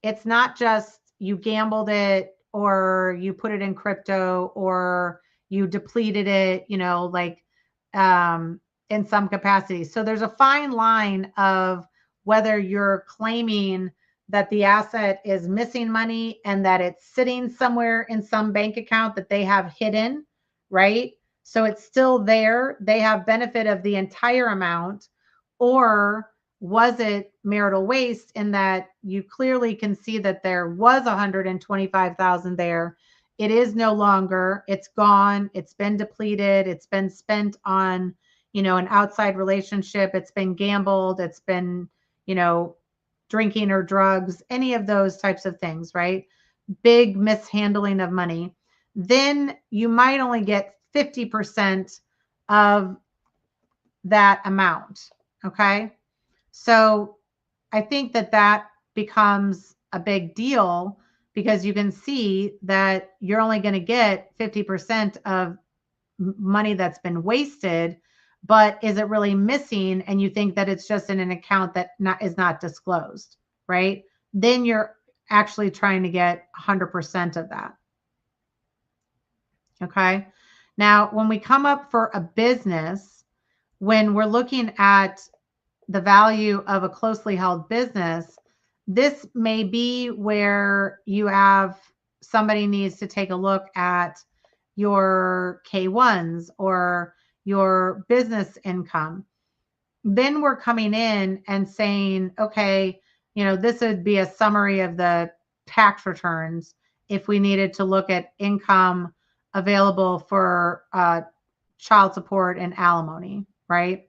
It's not just you gambled it or you put it in crypto or you depleted it, like in some capacity. So there's a fine line of whether you're claiming that the asset is missing money and that it's sitting somewhere in some bank account that they have hidden, right? So it's still there. They have benefit of the entire amount. Or was it marital waste in that you clearly can see that there was 125,000 there. It is no longer, it's gone. It's been depleted. It's been spent on, an outside relationship. It's been gambled. It's been, drinking or drugs, any of those types of things, right? Big mishandling of money. Then you might only get 50% of that amount. Okay. So I think that becomes a big deal because you can see that you're only going to get 50% of money that's been wasted, but is it really missing? And you think that it's just in an account that is not disclosed, right? Then you're actually trying to get 100% of that. Okay. Now, when we come up for a business, when we're looking at the value of a closely held business, this may be where you have somebody needs to take a look at your K1s or your business income. Then we're coming in and saying, okay, this would be a summary of the tax returns if we needed to look at income available for child support and alimony, right?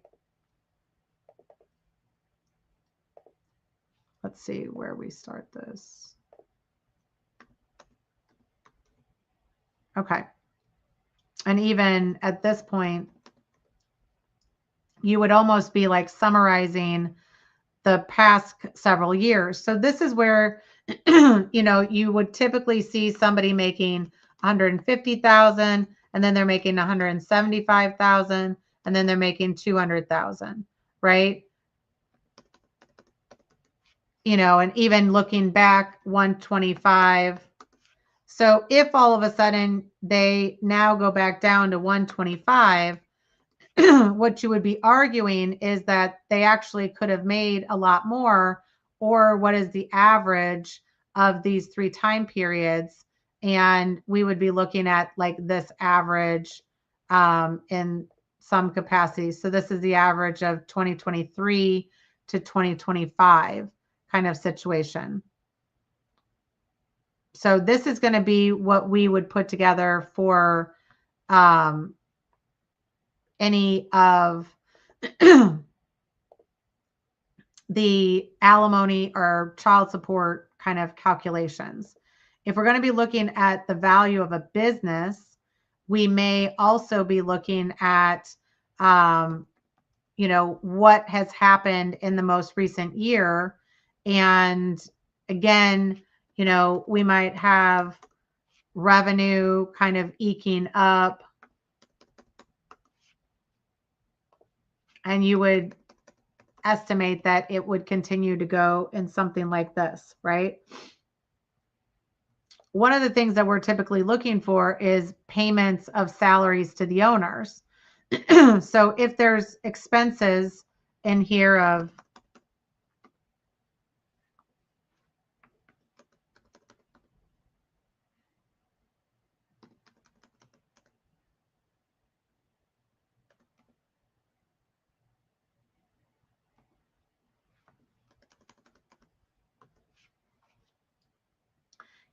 Let's see where we start this. Okay. And even at this point, you would almost be like summarizing the past several years. So this is where, you would typically see somebody making 150,000 and then they're making 175,000 and then they're making 200,000, right? And even looking back 125. So if all of a sudden they now go back down to 125, what you would be arguing is that they actually could have made a lot more, or what is the average of these 3 time periods. And we would be looking at like this average in some capacity. So this is the average of 2023 to 2025 kind of situation. So this is going to be what we would put together for any of the alimony or child support kind of calculations. If we're going to be looking at the value of a business, we may also be looking at, what has happened in the most recent year. And again, we might have revenue kind of eking up. And you would estimate that it would continue to go in something like this, right? One of the things that we're typically looking for is payments of salaries to the owners. So if there's expenses in here of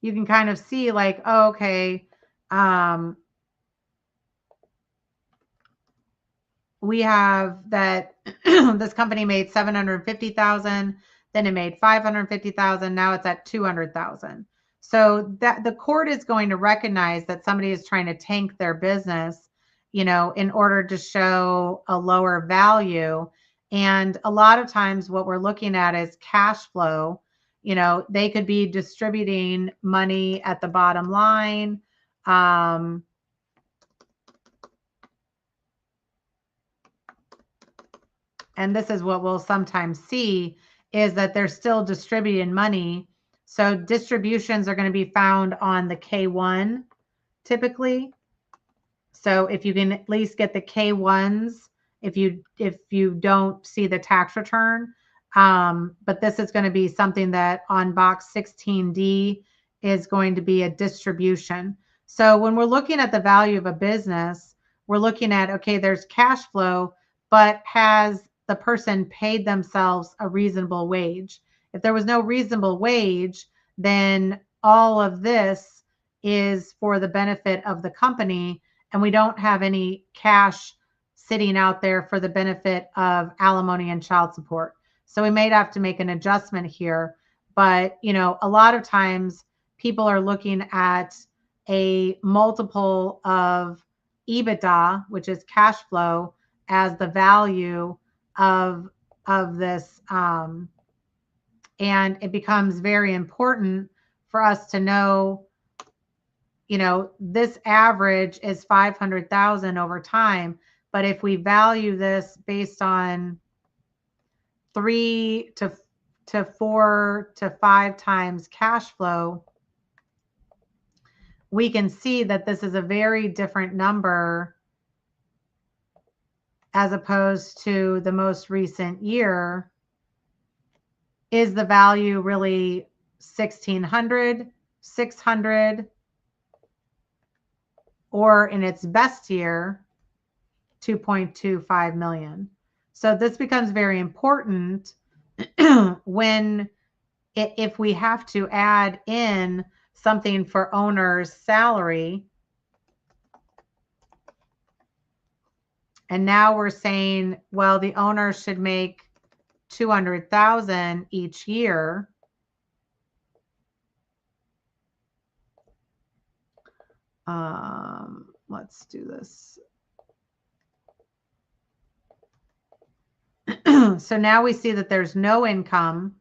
you can kind of see like, oh, okay, we have that this company made 750,000, then it made 550,000, now it's at 200,000. So that the court is going to recognize that somebody is trying to tank their business, in order to show a lower value. And a lot of times what we're looking at is cash flow. They could be distributing money at the bottom line. And this is what we'll sometimes see, is that they're still distributing money. So distributions are going to be found on the K1 typically. So if you can at least get the K1s, if you don't see the tax return, but this is going to be something that on box 16D is going to be a distribution. So when we're looking at the value of a business, we're looking at, okay, there's cash flow, but has the person paid themselves a reasonable wage? If there was no reasonable wage, then all of this is for the benefit of the company, and we don't have any cash sitting out there for the benefit of alimony and child support. So we may have to make an adjustment here. But, a lot of times people are looking at a multiple of EBITDA, which is cash flow, as the value of this. And it becomes very important for us to know, this average is 500,000 over time. But if we value this based on 3 to 4 to 5 times cash flow, we can see that this is a very different number as opposed to the most recent year. Is the value really 1,600, 600, or in its best year, 2.25 million? So this becomes very important when if we have to add in something for owner's salary. And now we're saying, well, the owner should make 200,000 each year. Let's do this. So now we see that there's no income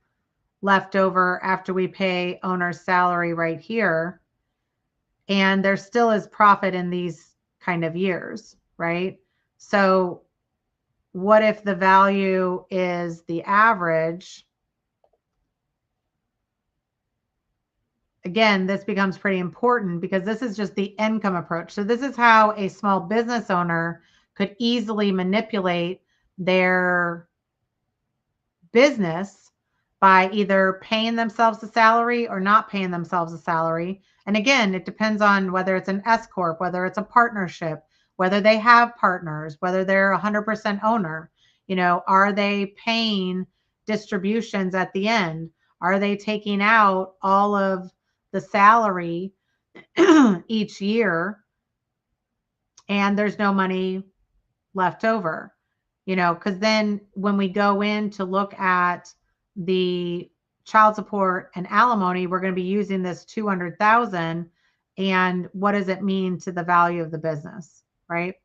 left over after we pay owner's salary right here. And there still is profit in these kind of years, right? So what if the value is the average? Again, this becomes pretty important because this is just the income approach. So this is how a small business owner could easily manipulate their business by either paying themselves a salary or not paying themselves a salary. And again, it depends on whether it's an S corp, whether it's a partnership, whether they have partners, whether they're 100% owner. Are they paying distributions at the end? Are they taking out all of the salary each year and there's no money left over? Because then when we go in to look at the child support and alimony, we're going to be using this 200,000. And what does it mean to the value of the business, right?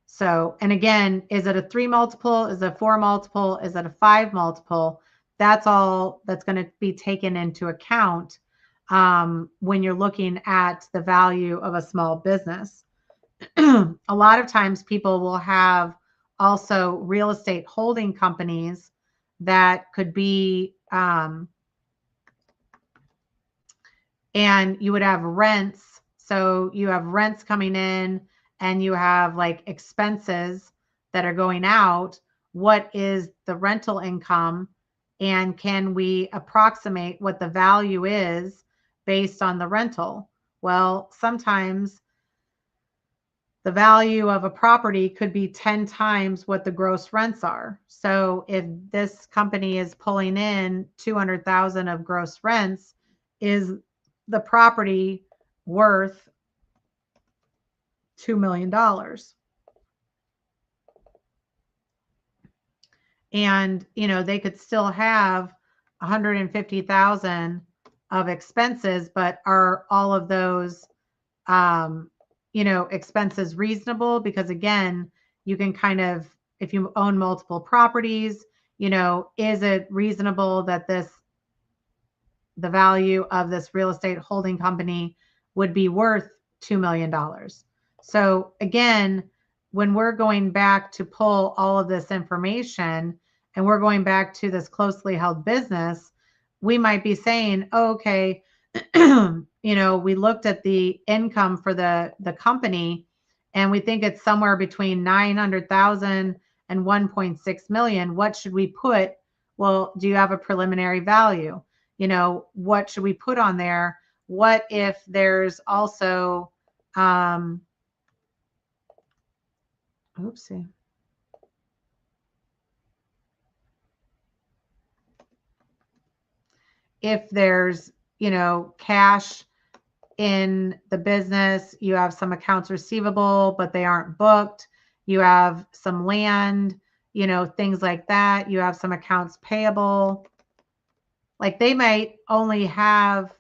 So, and again, is it a 3 multiple? Is it a 4 multiple? Is it a 5 multiple? That's all that's going to be taken into account when you're looking at the value of a small business. A lot of times people will have also real estate holding companies that could be, and you would have rents. So you have rents coming in and you have like expenses that are going out. What is the rental income? And can we approximate what the value is based on the rental? Well, sometimes the value of a property could be 10 times what the gross rents are. So if this company is pulling in 200,000 of gross rents, is the property worth $2 million? And, they could still have 150,000 of expenses, but are all of those, expenses reasonable? Because again, you can kind of, if you own multiple properties, is it reasonable that the value of this real estate holding company would be worth $2 million? So again, when we're going back to pull all of this information and we're going back to this closely held business, we might be saying, oh, okay, we looked at the income for the company and we think it's somewhere between 900,000 and 1.6 million. What should we put? Well, do you have a preliminary value? What should we put on there? What if there's also, oopsie. If there's, cash in the business, you have some accounts receivable, but they aren't booked. You have some land, things like that. You have some accounts payable. Like they might only have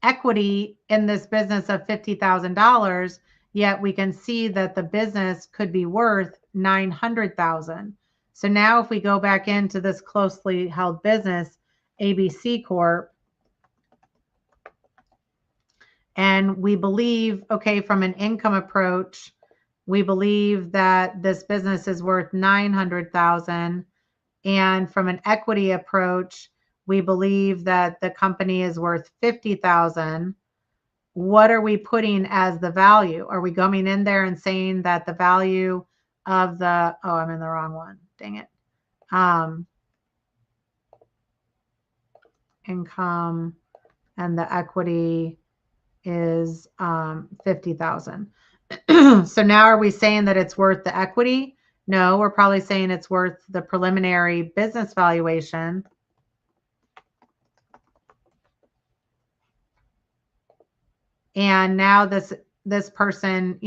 equity in this business of $50,000, yet we can see that the business could be worth $900,000. So now if we go back into this closely held business, ABC Corp, and we believe, okay, from an income approach, we believe that this business is worth $900,000. And from an equity approach, we believe that the company is worth $50,000. What are we putting as the value? Are we coming in there and saying that the value of the, oh, I'm in the wrong one. Dang it. Income and the equity is 50,000. So now are we saying that it's worth the equity? No, we're probably saying it's worth the preliminary business valuation. And now this person,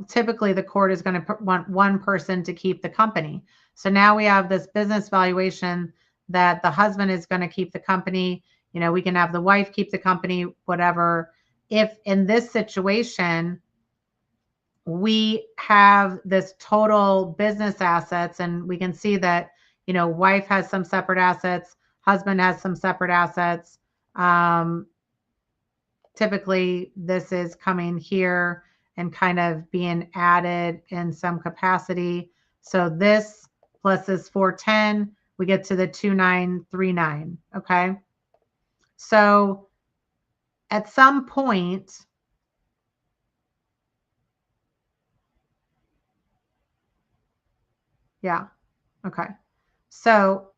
typically the court is going to want one person to keep the company. So now we have this business valuation that the husband is going to keep the company. We can have the wife keep the company, whatever. If in this situation, we have this total business assets and we can see that, wife has some separate assets, husband has some separate assets. Typically this is coming here and kind of being added in some capacity. So this plus this 410, we get to the 2939. Okay. So at some point, yeah. Okay. So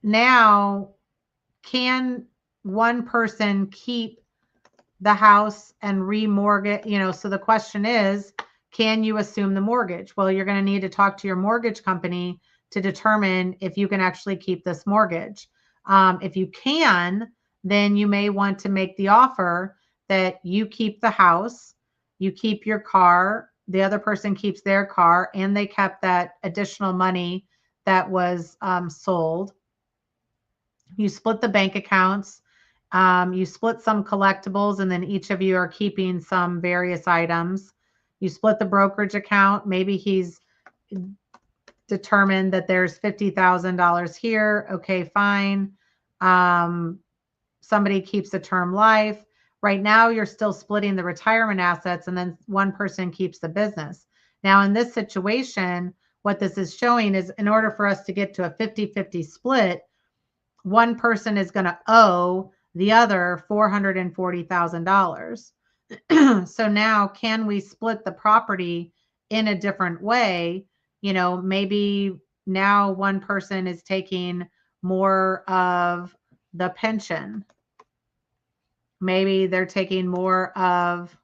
now can one person keep the house and remortgage? So the question is, can you assume the mortgage? Well, you're going to need to talk to your mortgage company to determine if you can actually keep this mortgage. If you can, then you may want to make the offer that you keep the house, you keep your car, the other person keeps their car, and they kept that additional money that was sold. You split the bank accounts. You split some collectibles, and then each of you are keeping some various items. You split the brokerage account. Maybe he's determined that there's $50,000 here. Okay, fine. Somebody keeps the term life. Right now, you're still splitting the retirement assets, and then one person keeps the business. Now, in this situation, what this is showing is in order for us to get to a 50-50 split, one person is going to owe the other $440,000. So now can we split the property in a different way? Maybe now one person is taking more of the pension. Maybe they're taking more of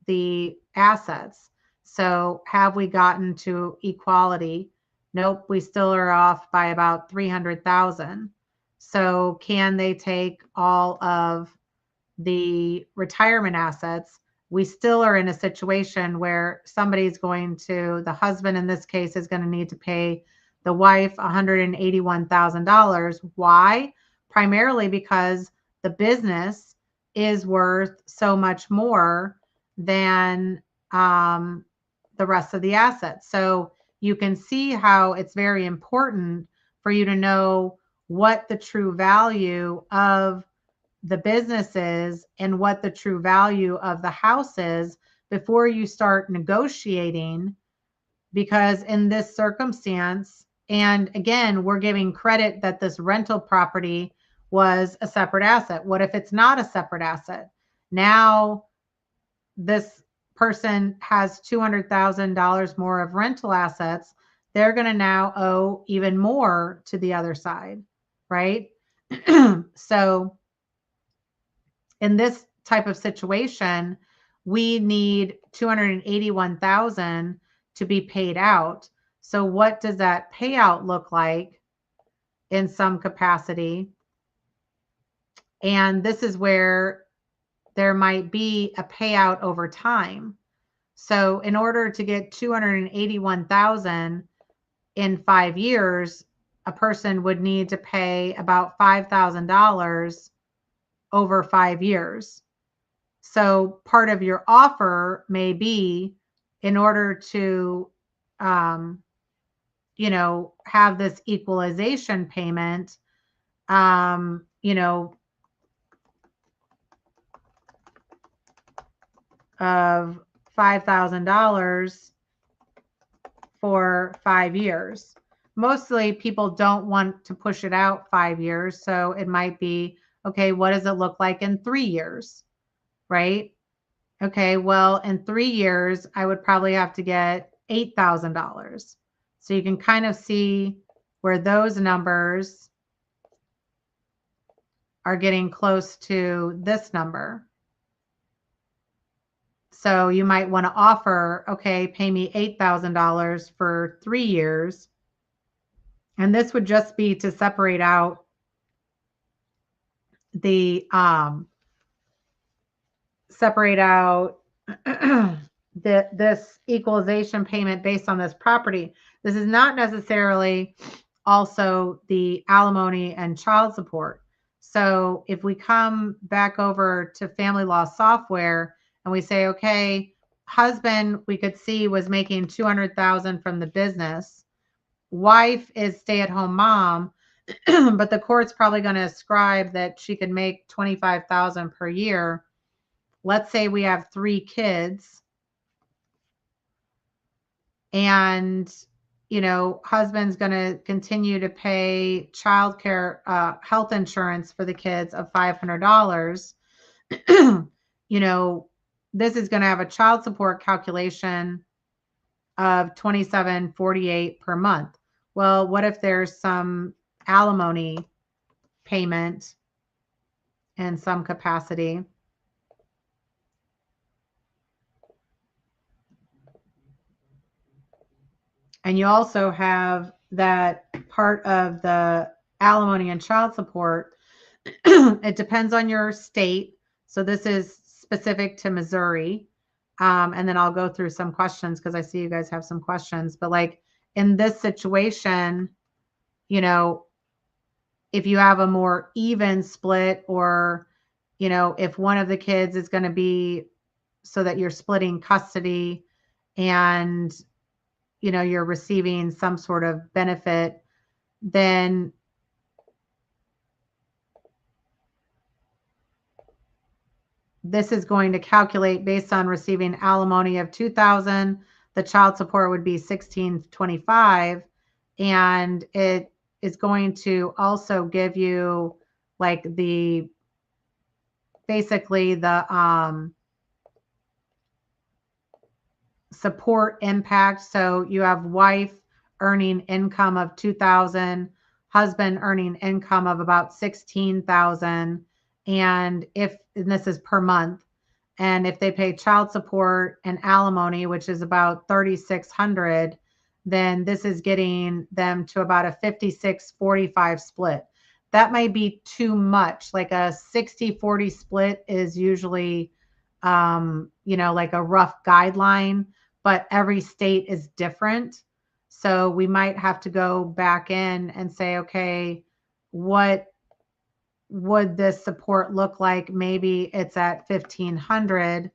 the assets. So have we gotten to equality? Nope, we still are off by about 300,000. So can they take all of the retirement assets? We still are in a situation where the husband in this case is going to need to pay the wife $181,000. Why? Primarily because the business is worth so much more than the rest of the assets. So you can see how it's very important for you to know what the true value of the business is and what the true value of the house is before you start negotiating. Because in this circumstance, and again, we're giving credit that this rental property was a separate asset. What if it's not a separate asset? Now this person has $200,000 more of rental assets. They're going to now owe even more to the other side, right? So in this type of situation, we need 281,000 to be paid out. So what does that payout look like in some capacity? And this is where there might be a payout over time. So in order to get 281,000 in 5 years, a person would need to pay about $5,000 over 5 years. So part of your offer may be in order to, have this equalization payment, of $5,000 for 5 years. Mostly people don't want to push it out 5 years. So it might be, okay, what does it look like in 3 years? Right? Okay, well, in 3 years, I would probably have to get $8,000. So you can kind of see where those numbers are getting close to this number. So you might want to offer, okay, pay me $8,000 for 3 years. And this would just be to separate out the this equalization payment based on this property. This is not necessarily also the alimony and child support. So if we come back over to family law software and we say, okay, husband, we could see was making 200,000 from the business. Wife is stay-at-home mom, but the court's probably going to ascribe that she could make 25,000 per year. Let's say we have 3 kids and, husband's going to continue to pay childcare, health insurance for the kids of $500. This is going to have a child support calculation of $27.48 per month. Well, what if there's some alimony payment in some capacity? And you also have that part of the alimony and child support. It depends on your state. So this is specific to Missouri. And then I'll go through some questions because I see you guys have some questions. But like in this situation, if you have a more even split, or, if one of the kids is going to be so that you're splitting custody and, you're receiving some sort of benefit, then this is going to calculate based on receiving alimony of $2,000 the child support would be $1,625, and it is going to also give you like basically the support impact. So you have wife earning income of 2,000, husband earning income of about 16,000, and this is per month, and if they pay child support and alimony, which is about 3,600, then this is getting them to about a 56-45 split. That might be too much. Like a 60-40 split is usually, like a rough guideline, but every state is different. So we might have to go back in and say, okay, what would this support look like? Maybe it's at 1,500.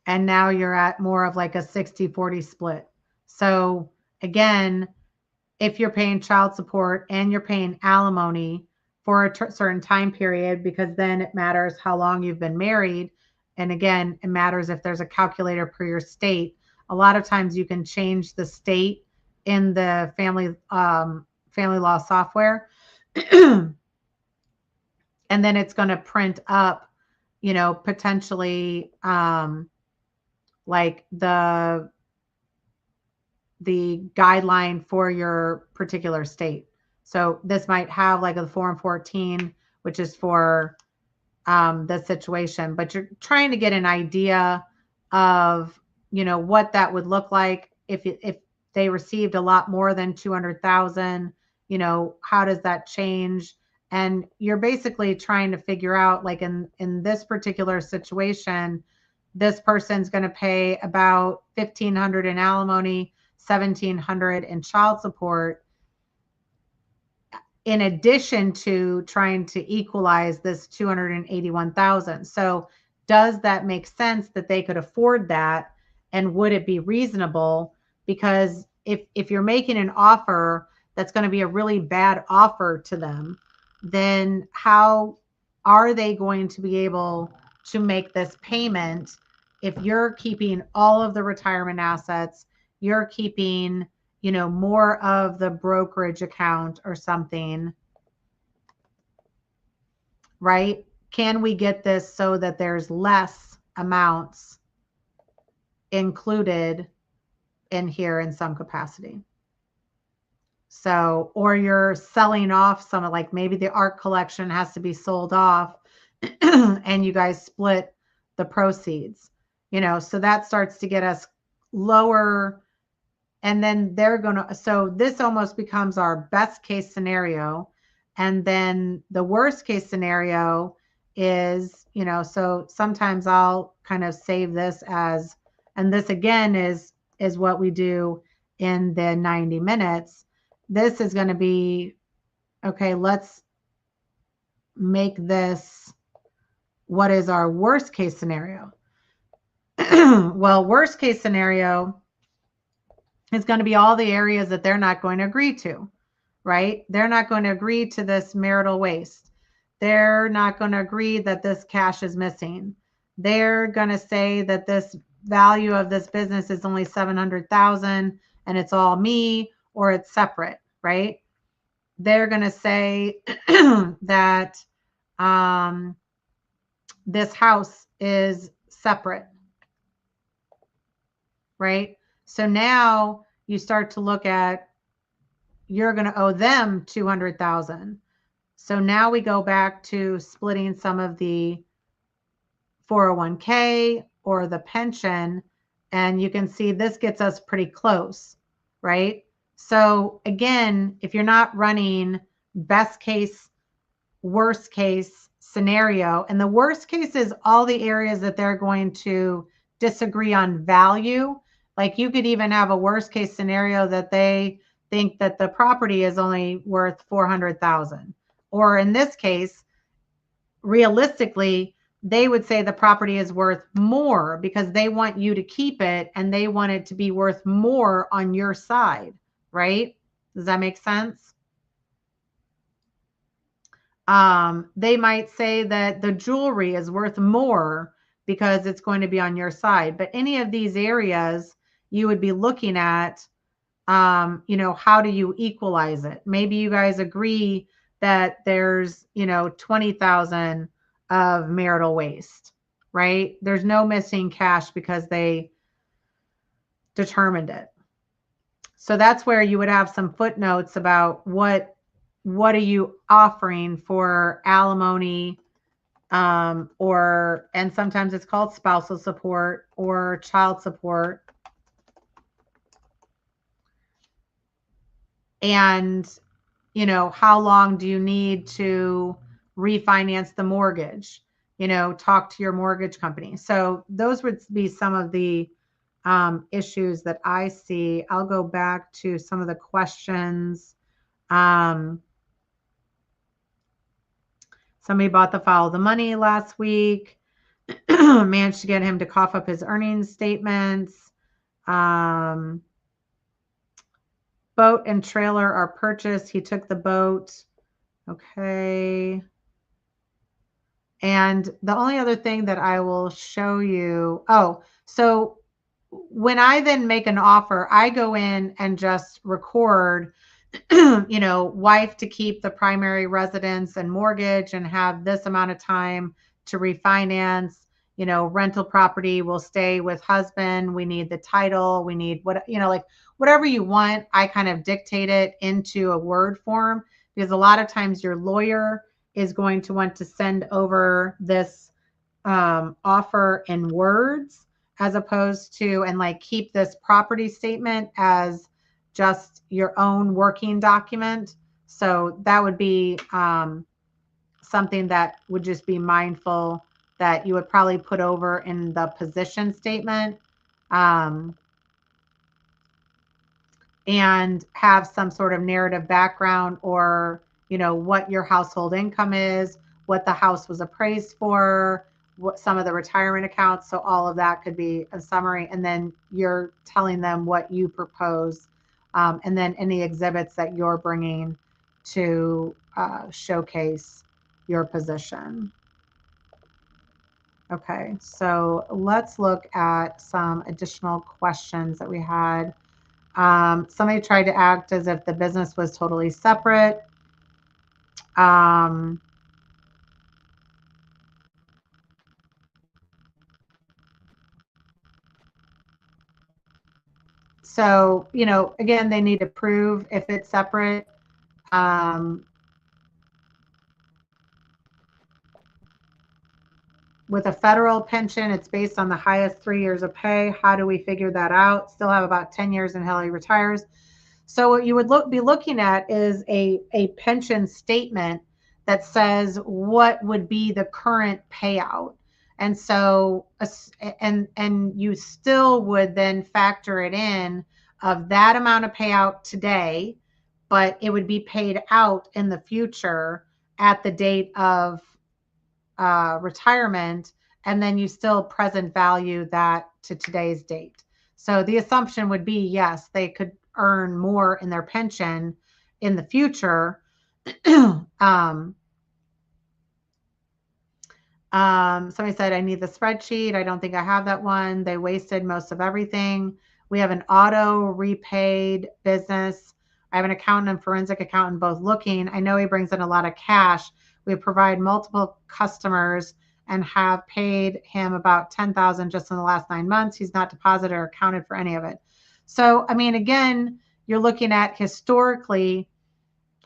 And now you're at more of like a 60-40 split. So again, if you're paying child support and you're paying alimony for a certain time period, because then it matters how long you've been married. And again, it matters if there's a calculator per your state. A lot of times you can change the state in the family law software. And then it's going to print up, potentially like the guideline for your particular state. So this might have like a Form 14, which is for the situation, but you're trying to get an idea of, what that would look like if they received a lot more than 200,000, how does that change? And you're basically trying to figure out, like in this particular situation, this person's going to pay about 1,500 in alimony, 1,700 in child support, in addition to trying to equalize this 281,000. So does that make sense that they could afford that? And would it be reasonable? Because if you're making an offer that's going to be a really bad offer to them, then how are they going to be able to make this payment if you're keeping all of the retirement assets, you're keeping, more of the brokerage account or something, right? Can we get this so that there's less amounts included in here in some capacity? So, or you're selling off some, like maybe the art collection has to be sold off and you guys split the proceeds, so that starts to get us lower. And then so this almost becomes our best case scenario. And then the worst case scenario is, so sometimes I'll kind of save this as, and this again is what we do in the 90 minutes. This is going to be, okay, let's make this, what is our worst case scenario? Well, worst case scenario is going to be all the areas that they're not going to agree to, right? They're not going to agree to this marital waste. They're not going to agree that this cash is missing. They're going to say that this value of this business is only 700,000 and it's all me, or it's separate, right? They're going to say that this house is separate, right? So now you start to look at, you're going to owe them 200,000. So now we go back to splitting some of the 401k or the pension, and you can see this gets us pretty close, right? So again, if you're not running best case, worst case scenario, and the worst case is all the areas that they're going to disagree on value. Like you could even have a worst case scenario that they think that the property is only worth 400,000. Or in this case, realistically, they would say the property is worth more because they want you to keep it and they want it to be worth more on your side, right? Does that make sense? They might say that the jewelry is worth more because it's going to be on your side. But any of these areas you would be looking at, how do you equalize it? Maybe you guys agree that there's, 20,000 of marital waste, right? There's no missing cash because they determined it. So that's where you would have some footnotes about what are you offering for alimony, and sometimes it's called spousal support or child support. And, how long do you need to refinance the mortgage? Talk to your mortgage company. So those would be some of the issues that I see. I'll go back to some of the questions. Somebody bought the Follow the Money last week, managed to get him to cough up his earnings statements. Boat and trailer are purchased. He took the boat. Okay. And the only other thing that I will show you, so when I then make an offer, I go in and just record, wife to keep the primary residence and mortgage and have this amount of time to refinance, rental property will stay with husband. We need the title. We need whatever you want. I kind of dictate it into a Word form because a lot of times your lawyer is going to want to send over this offer in words as opposed to, and keep this property statement as just your own working document. So that would be something that would just be mindful that you would probably put over in the position statement, and have some sort of narrative background or, what your household income is, what the house was appraised for, what some of the retirement accounts. So all of that could be a summary. And then you're telling them what you propose, and then any exhibits that you're bringing to showcase your position. Okay, so let's look at some additional questions that we had. Somebody tried to act as if the business was totally separate. So, again, they need to prove if it's separate. With a federal pension, it's based on the highest 3 years of pay. How do we figure that out? Still have about 10 years until he retires. So what you would be looking at is a pension statement that says what would be the current payout. And so, and you still would then factor it in of that amount of payout today, but it would be paid out in the future at the date of retirement, and then you still present value that to today's date. So the assumption would be, yes, they could earn more in their pension in the future. Somebody said, I need the spreadsheet. I don't think I have that one. They wasted most of everything. We have an auto repaid business. I have an accountant and forensic accountant both looking. I know he brings in a lot of cash. We provide multiple customers and have paid him about $10,000 just in the last 9 months. He's not deposited or accounted for any of it. So, I mean, again, you're looking at historically,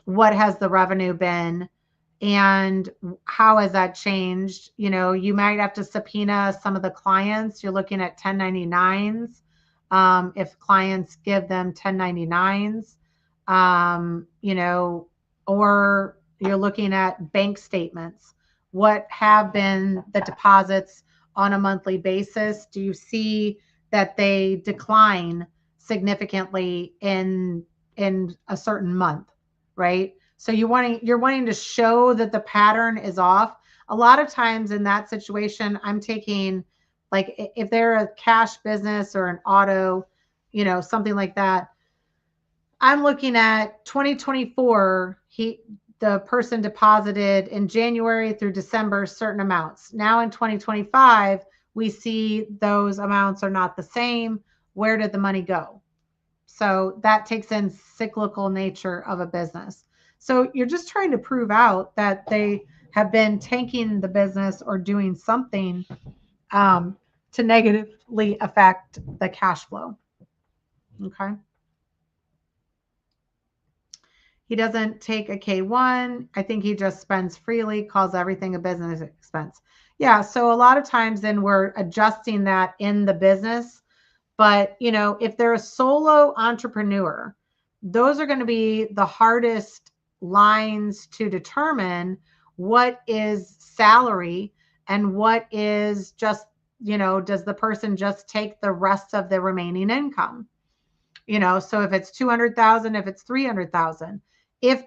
what has the revenue been and how has that changed? You might have to subpoena some of the clients. You're looking at 1099s. If clients give them 1099s, or you're looking at bank statements. What have been the deposits on a monthly basis? Do you see that they decline significantly in a certain month, right? So you're wanting to show that the pattern is off. A lot of times in that situation, I'm taking, like, if they're a cash business or an auto, something like that, I'm looking at 2024, the person deposited in January through December certain amounts. Now in 2025, we see those amounts are not the same. Where did the money go? So that takes in cyclical nature of a business. So you're just trying to prove out that they have been tanking the business or doing something um, to negatively affect the cash flow. Okay. He doesn't take a K1. I think he just spends freely, calls everything a business expense. Yeah. So a lot of times then we're adjusting that in the business. But, if they're a solo entrepreneur, those are going to be the hardest lines to determine what is salary and what is just, does the person just take the rest of the remaining income? So if it's 200,000, if it's 300,000, if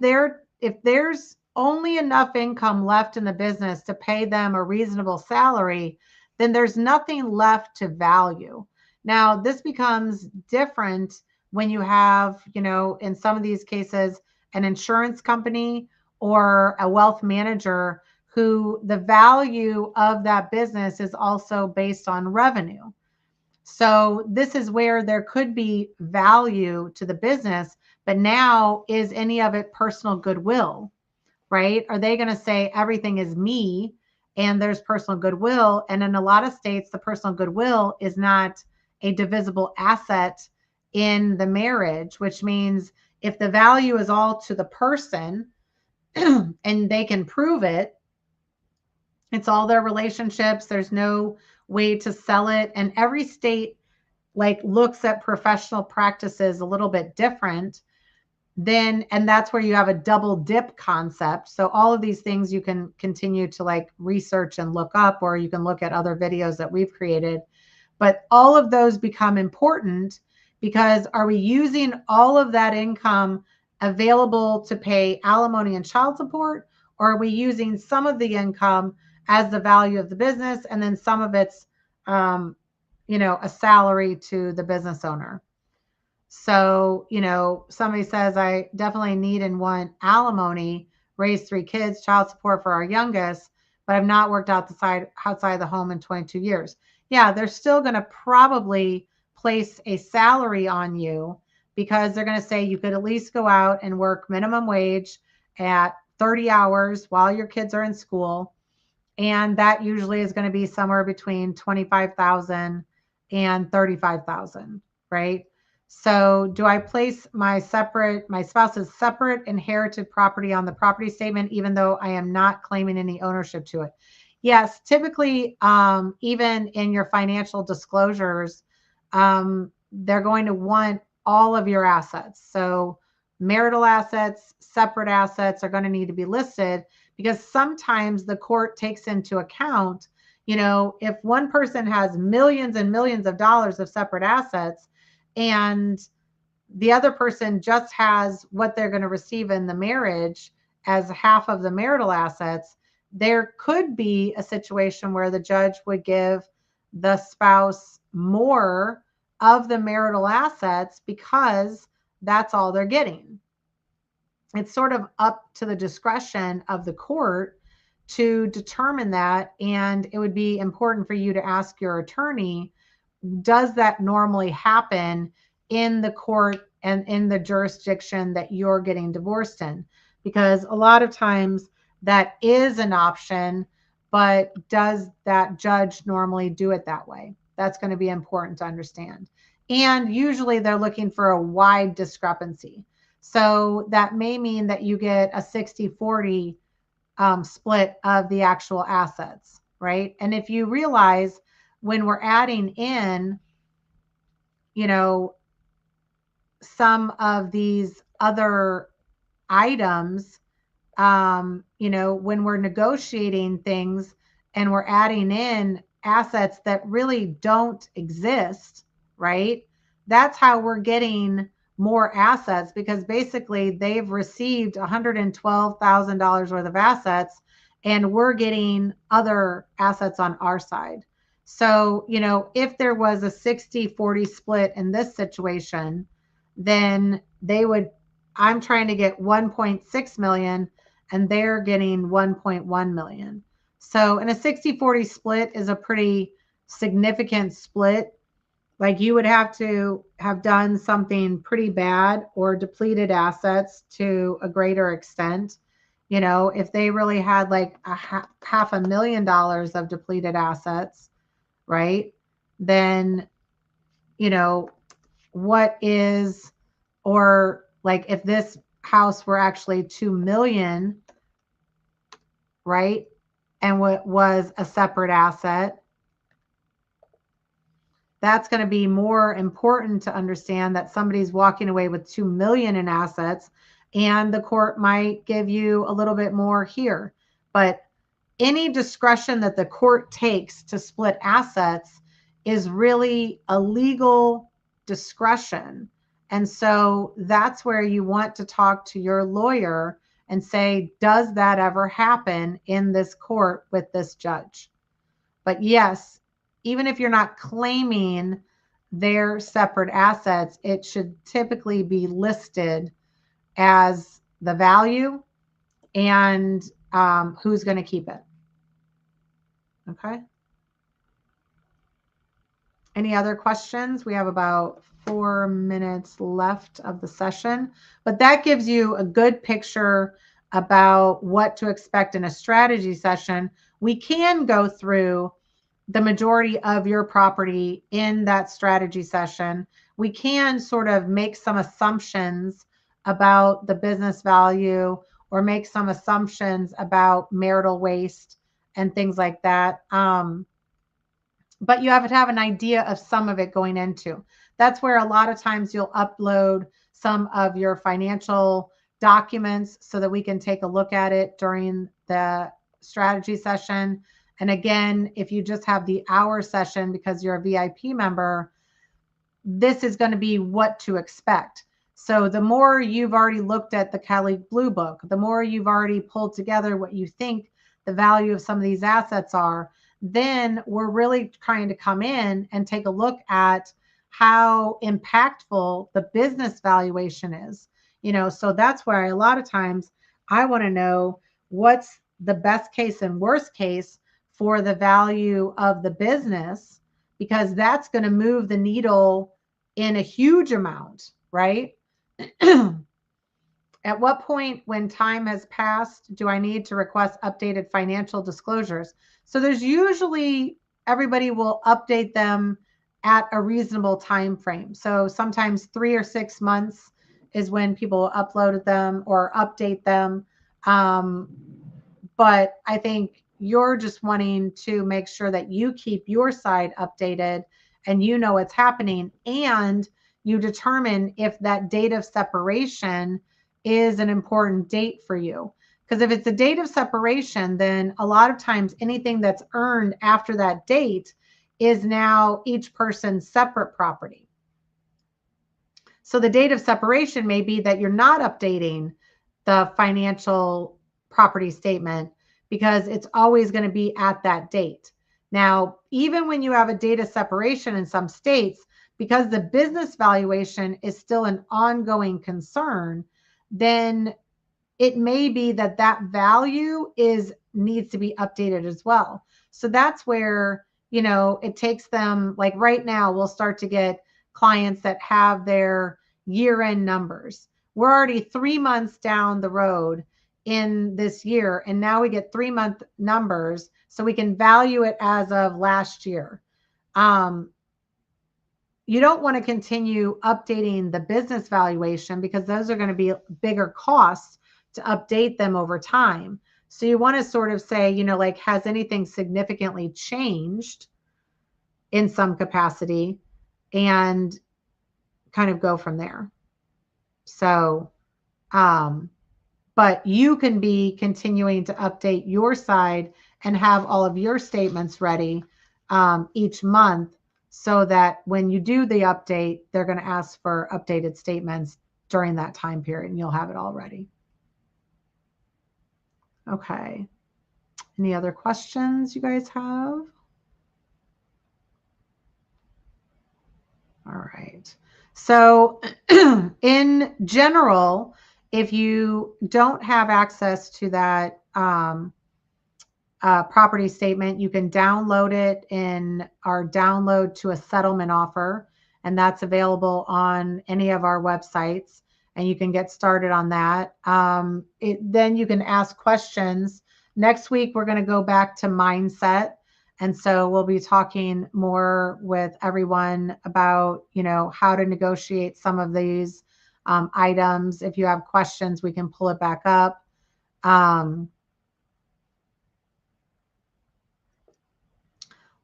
there's only enough income left in the business to pay them a reasonable salary, then there's nothing left to value. Now, this becomes different when you have, in some of these cases, an insurance company or a wealth manager who the value of that business is also based on revenue. So this is where there could be value to the business, but now is any of it personal goodwill, right? Are they going to say everything is me and there's personal goodwill? And in a lot of states, the personal goodwill is not a divisible asset in the marriage, which means if the value is all to the person and they can prove it, it's all their relationships. There's no way to sell it. And every state looks at professional practices a little bit different, then, and that's where you have a double dip concept. So all of these things you can continue to research and look up, or you can look at other videos that we've created. But all of those become important because are we using all of that income available to pay alimony and child support, or are we using some of the income as the value of the business and then some of it's a salary to the business owner? So, somebody says, I definitely need and want alimony, raise 3 kids, child support for our youngest, but I've not worked outside the home in 22 years. Yeah, they're still going to probably place a salary on you because they're going to say you could at least go out and work minimum wage at 30 hours while your kids are in school. And that usually is going to be somewhere between 25,000 and 35,000, right? So do I place my spouse's separate inherited property on the property statement, even though I am not claiming any ownership to it? Yes, typically, even in your financial disclosures, they're going to want all of your assets. So marital assets, separate assets are going to need to be listed because sometimes the court takes into account, if one person has millions and millions of dollars of separate assets and the other person just has what they're going to receive in the marriage as half of the marital assets, there could be a situation where the judge would give the spouse more of the marital assets because that's all they're getting. It's sort of up to the discretion of the court to determine that. And it would be important for you to ask your attorney, does that normally happen in the court and in the jurisdiction that you're getting divorced in? Because a lot of times that is an option, but does that judge normally do it that way? That's going to be important to understand. And usually they're looking for a wide discrepancy. So that may mean that you get a 60-40 split of the actual assets, right? And if you realize when we're adding in, some of these other items, when we're negotiating things and we're adding in assets that really don't exist, right? That's how we're getting more assets because basically they've received $112,000 worth of assets and we're getting other assets on our side. So, if there was a 60-40 split in this situation, then I'm trying to get 1.6 million and they're getting 1.1 million. So, and a 60-40 split is a pretty significant split, like you would have to have done something pretty bad or depleted assets to a greater extent. If they really had like $500,000 of depleted assets, right? Then, what is, or like if this house were actually 2 million, right? And what was a separate asset, that's going to be more important to understand that somebody's walking away with 2 million in assets, and the court might give you a little bit more here. But any discretion that the court takes to split assets is really a legal discretion. And so that's where you want to talk to your lawyer and say, does that ever happen in this court with this judge? But yes, even if you're not claiming their separate assets, it should typically be listed as the value and who's going to keep it. Okay. Any other questions? We have about 4 minutes left of the session, but that gives you a good picture about what to expect in a strategy session. We can go through the majority of your property in that strategy session. We can sort of make some assumptions about the business value or make some assumptions about marital waste and things like that. But you have to have an idea of some of it going into. That's where a lot of times you'll upload some of your financial documents so that we can take a look at it during the strategy session. And again, if you just have the hour session because you're a VIP member, this is going to be what to expect. So the more you've already looked at the Cali Blue Book, the more you've already pulled together what you think the value of some of these assets are, then we're really trying to come in and take a look at how impactful the business valuation is. So that's where a lot of times I want to know what's the best case and worst case for the value of the business, because that's going to move the needle in a huge amount, right? At what point when time has passed do I need to request updated financial disclosures? So there's usually, everybody will update them at a reasonable time frame. So sometimes 3 or 6 months is when people upload them or update them. But I think you're just wanting to make sure that you keep your side updated and you know what's happening, and you determine if that date of separation is an important date for you. Because if it's a date of separation, then a lot of times anything that's earned after that date is now each person's separate property. So the date of separation may be that you're not updating the financial property statement because it's always going to be at that date. Now, even when you have a date of separation in some states, because the business valuation is still an ongoing concern, then it may be that that value needs to be updated as well. So that's where, it takes them, like right now, we'll start to get clients that have their year-end numbers. We're already 3 months down the road in this year, and now we get 3-month numbers so we can value it as of last year. You don't want to continue updating the business valuation because those are going to be bigger costs to update them over time. So you want to sort of say, like, has anything significantly changed in some capacity, and kind of go from there. So, but you can be continuing to update your side and have all of your statements ready each month, so that when you do the update, they're going to ask for updated statements during that time period, and you'll have it all ready. Okay. Any other questions you guys have? All right. So in general, if you don't have access to that property statement. You can download it in our download to a settlement offer, and that's available on any of our websites. And you can get started on that. Then you can ask questions. Next week, we're going to go back to mindset. And so we'll be talking more with everyone about, how to negotiate some of these items. If you have questions, we can pull it back up.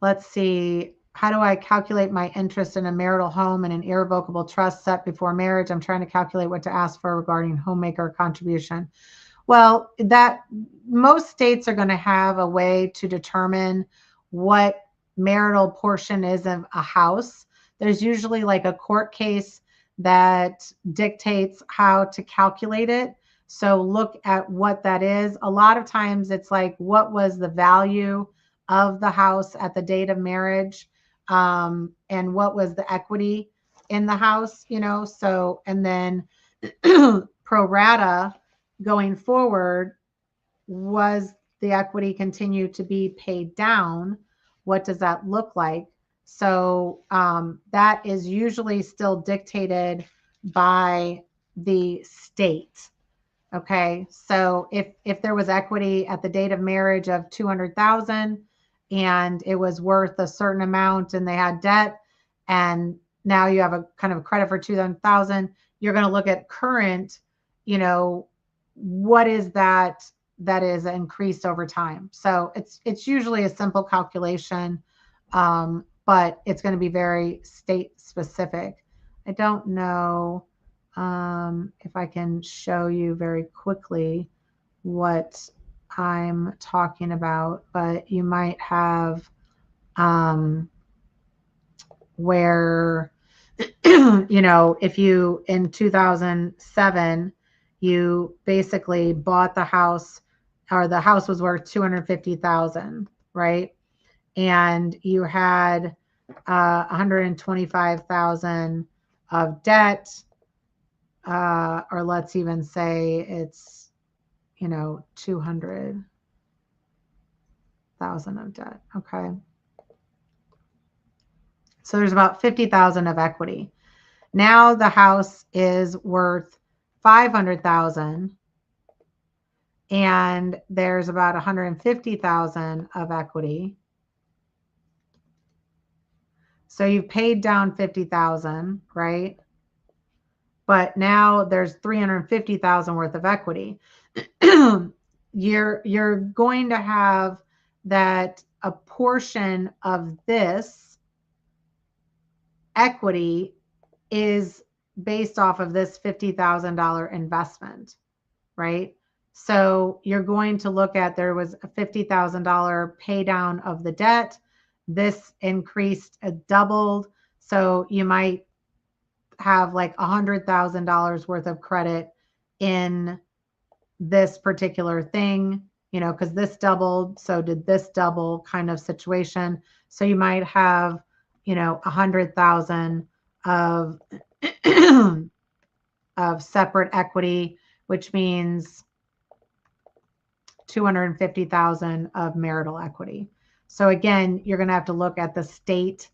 Let's see. How do I calculate my interest in a marital home and an irrevocable trust set before marriage? I'm trying to calculate what to ask for regarding homemaker contribution. Well, that most states are going to have a way to determine what marital portion is of a house. There's usually like a court case that dictates how to calculate it. So look at what that is. A lot of times it's like, what was the value of the house at the date of marriage, and what was the equity in the house, so, and then pro rata going forward, was the equity continue to be paid down? What does that look like? So that is usually still dictated by the state. Okay, so if there was equity at the date of marriage of 200,000 and it was worth a certain amount and they had debt, and now you have a kind of credit for 200,000, you're going to look at current, what is that is increased over time. So it's usually a simple calculation, but it's going to be very state specific. I don't know if I can show you very quickly what I'm talking about, but you might have where, if you, in 2007, you basically bought the house, or the house was worth 250,000, right? And you had 125,000 of debt, or let's even say it's, 200,000 of debt. Okay. So there's about 50,000 of equity. Now the house is worth 500,000 and there's about 150,000 of equity. So you've paid down 50,000, right? But now there's 350,000 worth of equity. You're going to have that a portion of this equity is based off of this $50,000 investment, right? So you're going to look at, there was a $50,000 pay down of the debt. This increased, doubled. So you might have like $100,000 worth of credit in this particular thing, because this doubled, so did this double kind of situation. So you might have, 100,000 of of separate equity, which means 250,000 of marital equity. So again, you're going to have to look at the state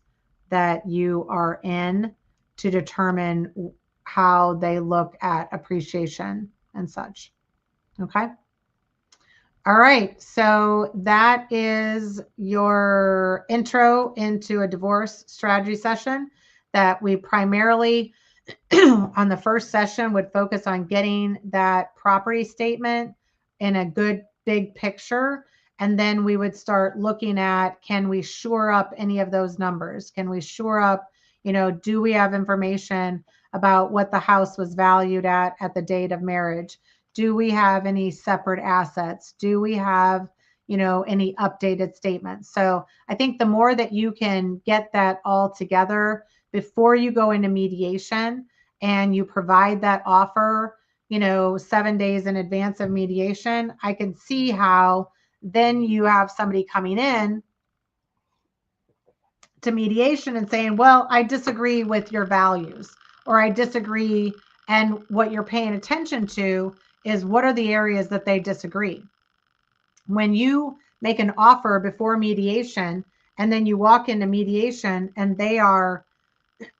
that you are in to determine how they look at appreciation and such. Okay. All right. So that is your intro into a divorce strategy session that we primarily on the first session would focus on getting that property statement in a good big picture. And then we would start looking at, can we shore up any of those numbers? Can we shore up, do we have information about what the house was valued at the date of marriage? Do we have any separate assets? Do we have, any updated statements? So I think the more that you can get that all together before you go into mediation and you provide that offer, 7 days in advance of mediation, I can see how then you have somebody coming in to mediation and saying, well, I disagree with your values, or I disagree. And what you're paying attention to is what are the areas that they disagree. When you make an offer before mediation, and then you walk into mediation and they are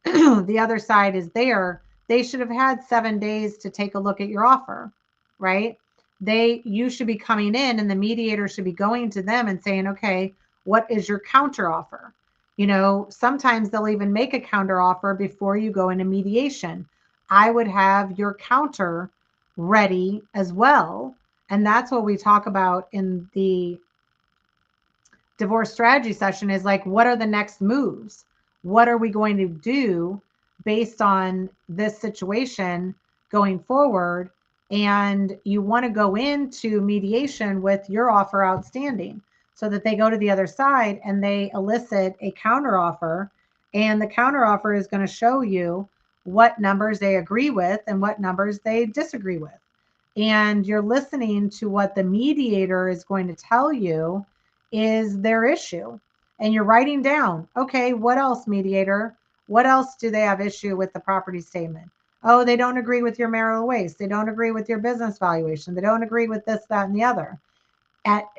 the other side is there, they should have had 7 days to take a look at your offer, right? You should be coming in and the mediator should be going to them and saying, okay, what is your counter offer? Sometimes they'll even make a counter offer before you go into mediation. I would have your counter ready as well. And that's what we talk about in the divorce strategy session is like, what are the next moves? What are we going to do based on this situation going forward? And you want to go into mediation with your offer outstanding so that they go to the other side and they elicit a counter offer. And the counter offer is going to show you what numbers they agree with and what numbers they disagree with. And you're listening to what the mediator is going to tell you is their issue. And you're writing down, okay, what else, mediator? What else do they have issue with the property statement? Oh, they don't agree with your marital waste. They don't agree with your business valuation. They don't agree with this, that, and the other.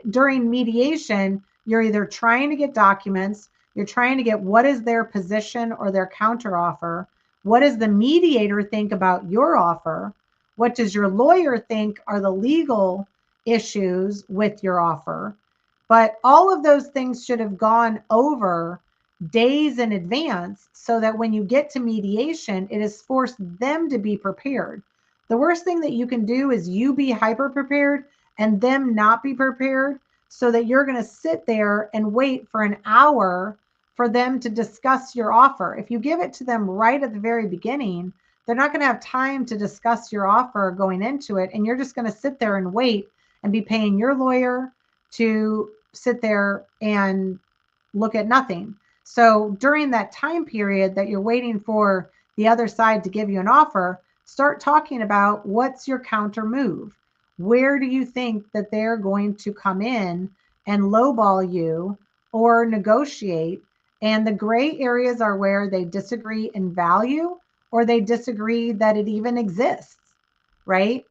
During mediation, you're either trying to get documents, you're trying to get what is their position or their counteroffer. What does the mediator think about your offer? What does your lawyer think are the legal issues with your offer? But all of those things should have gone over days in advance so that when you get to mediation, it has forced them to be prepared. The worst thing that you can do is you be hyper prepared and them not be prepared, so that you're going to sit there and wait for an hour for them to discuss your offer. If you give it to them right at the very beginning, they're not going to have time to discuss your offer going into it. And you're just going to sit there and wait and be paying your lawyer to sit there and look at nothing. So during that time period that you're waiting for the other side to give you an offer, start talking about what's your counter move. Where do you think that they're going to come in and lowball you or negotiate? And the gray areas are where they disagree in value or they disagree that it even exists, right?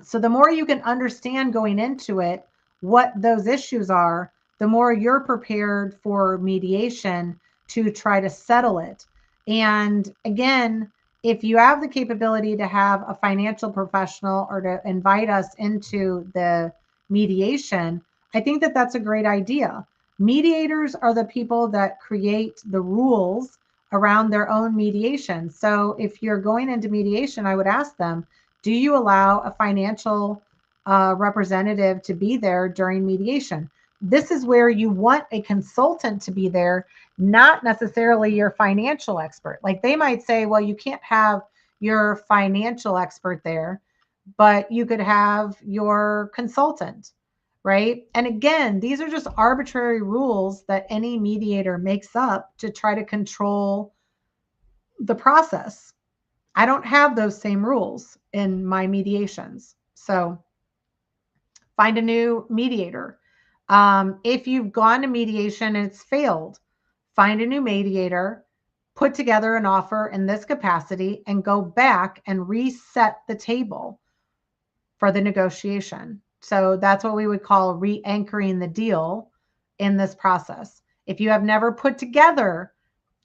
So the more you can understand going into it what those issues are, the more you're prepared for mediation to try to settle it. And again, if you have the capability to have a financial professional or to invite us into the mediation, I think that that's a great idea. Mediators are the people that create the rules around their own mediation. So if you're going into mediation, I would ask them, do you allow a financial representative to be there during mediation? This is where you want a consultant to be there, not necessarily your financial expert. Like they might say, well, you can't have your financial expert there, but you could have your consultant, right? And again, these are just arbitrary rules that any mediator makes up to try to control the process. I don't have those same rules in my mediations. So find a new mediator. If you've gone to mediation and it's failed, find a new mediator, put together an offer in this capacity, and go back and reset the table for the negotiation. So that's what we would call re-anchoring the deal in this process. If you have never put together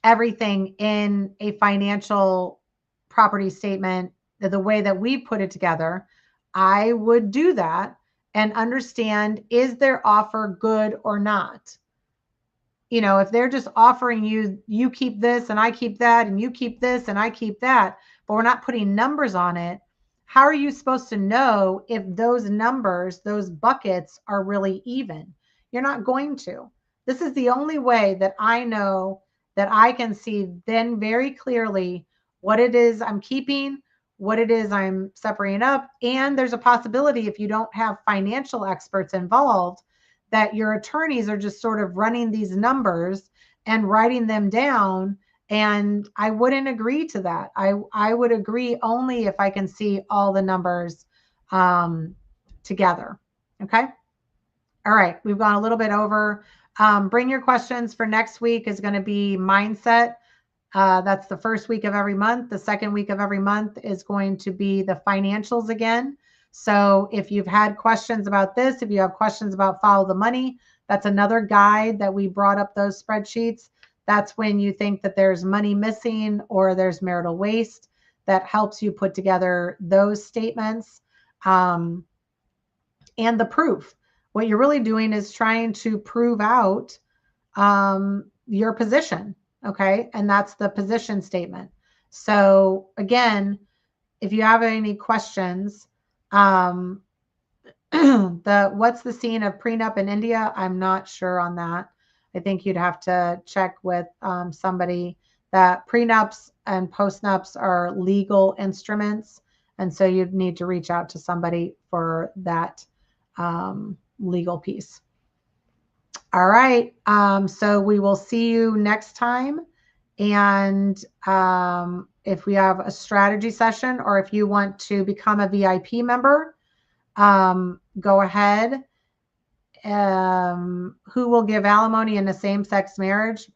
everything in a financial property statement the way that we put it together, I would do that and understand, is their offer good or not? If they're just offering you, you keep this and I keep that, and you keep this and I keep that, but we're not putting numbers on it, how are you supposed to know if those numbers, those buckets are really even? You're not going to. This is the only way that I know that I can see then very clearly what it is I'm keeping, what it is I'm separating up. And there's a possibility, if you don't have financial experts involved, that your attorneys are just sort of running these numbers and writing them down. And I wouldn't agree to that. I would agree only if I can see all the numbers together. Okay. All right. We've gone a little bit over. Bring your questions for next week is going to be mindset. That's the first week of every month. The second week of every month is going to be the financials again. So if you've had questions about this, if you have questions about follow the money, that's another guide that we brought up those spreadsheets. That's when you think that there's money missing or there's marital waste, that helps you put together those statements. And the proof. What you're really doing is trying to prove out your position. Okay. And that's the position statement. So again, if you have any questions, what's the scene of prenup in India? I'm not sure on that. I think you'd have to check with somebody. That prenups and postnups are legal instruments, and so you'd need to reach out to somebody for that legal piece. All right. So we will see you next time. And if we have a strategy session, or if you want to become a VIP member, go ahead. Who will give alimony in a same-sex marriage?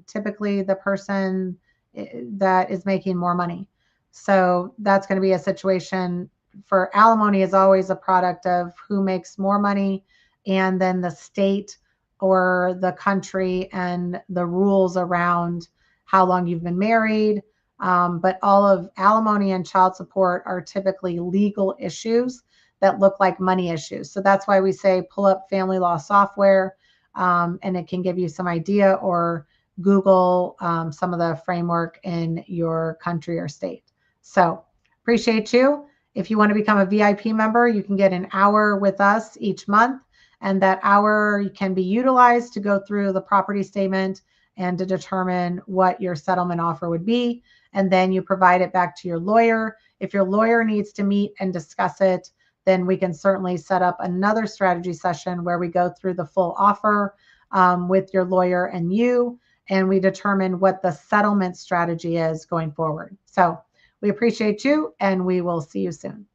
Typically the person that is making more money. So that's going to be a situation for alimony is always a product of who makes more money, and then the state or the country and the rules around how long you've been married. But all of alimony and child support are typically legal issues that look like money issues. So that's why we say pull up family law software, and it can give you some idea, or Google some of the framework in your country or state. So appreciate you. If you want to become a VIP member, you can get an hour with us each month, and that hour can be utilized to go through the property statement and to determine what your settlement offer would be. And then you provide it back to your lawyer. If your lawyer needs to meet and discuss it, then we can certainly set up another strategy session where we go through the full offer with your lawyer and you, and we determine what the settlement strategy is going forward. So we appreciate you, and we will see you soon.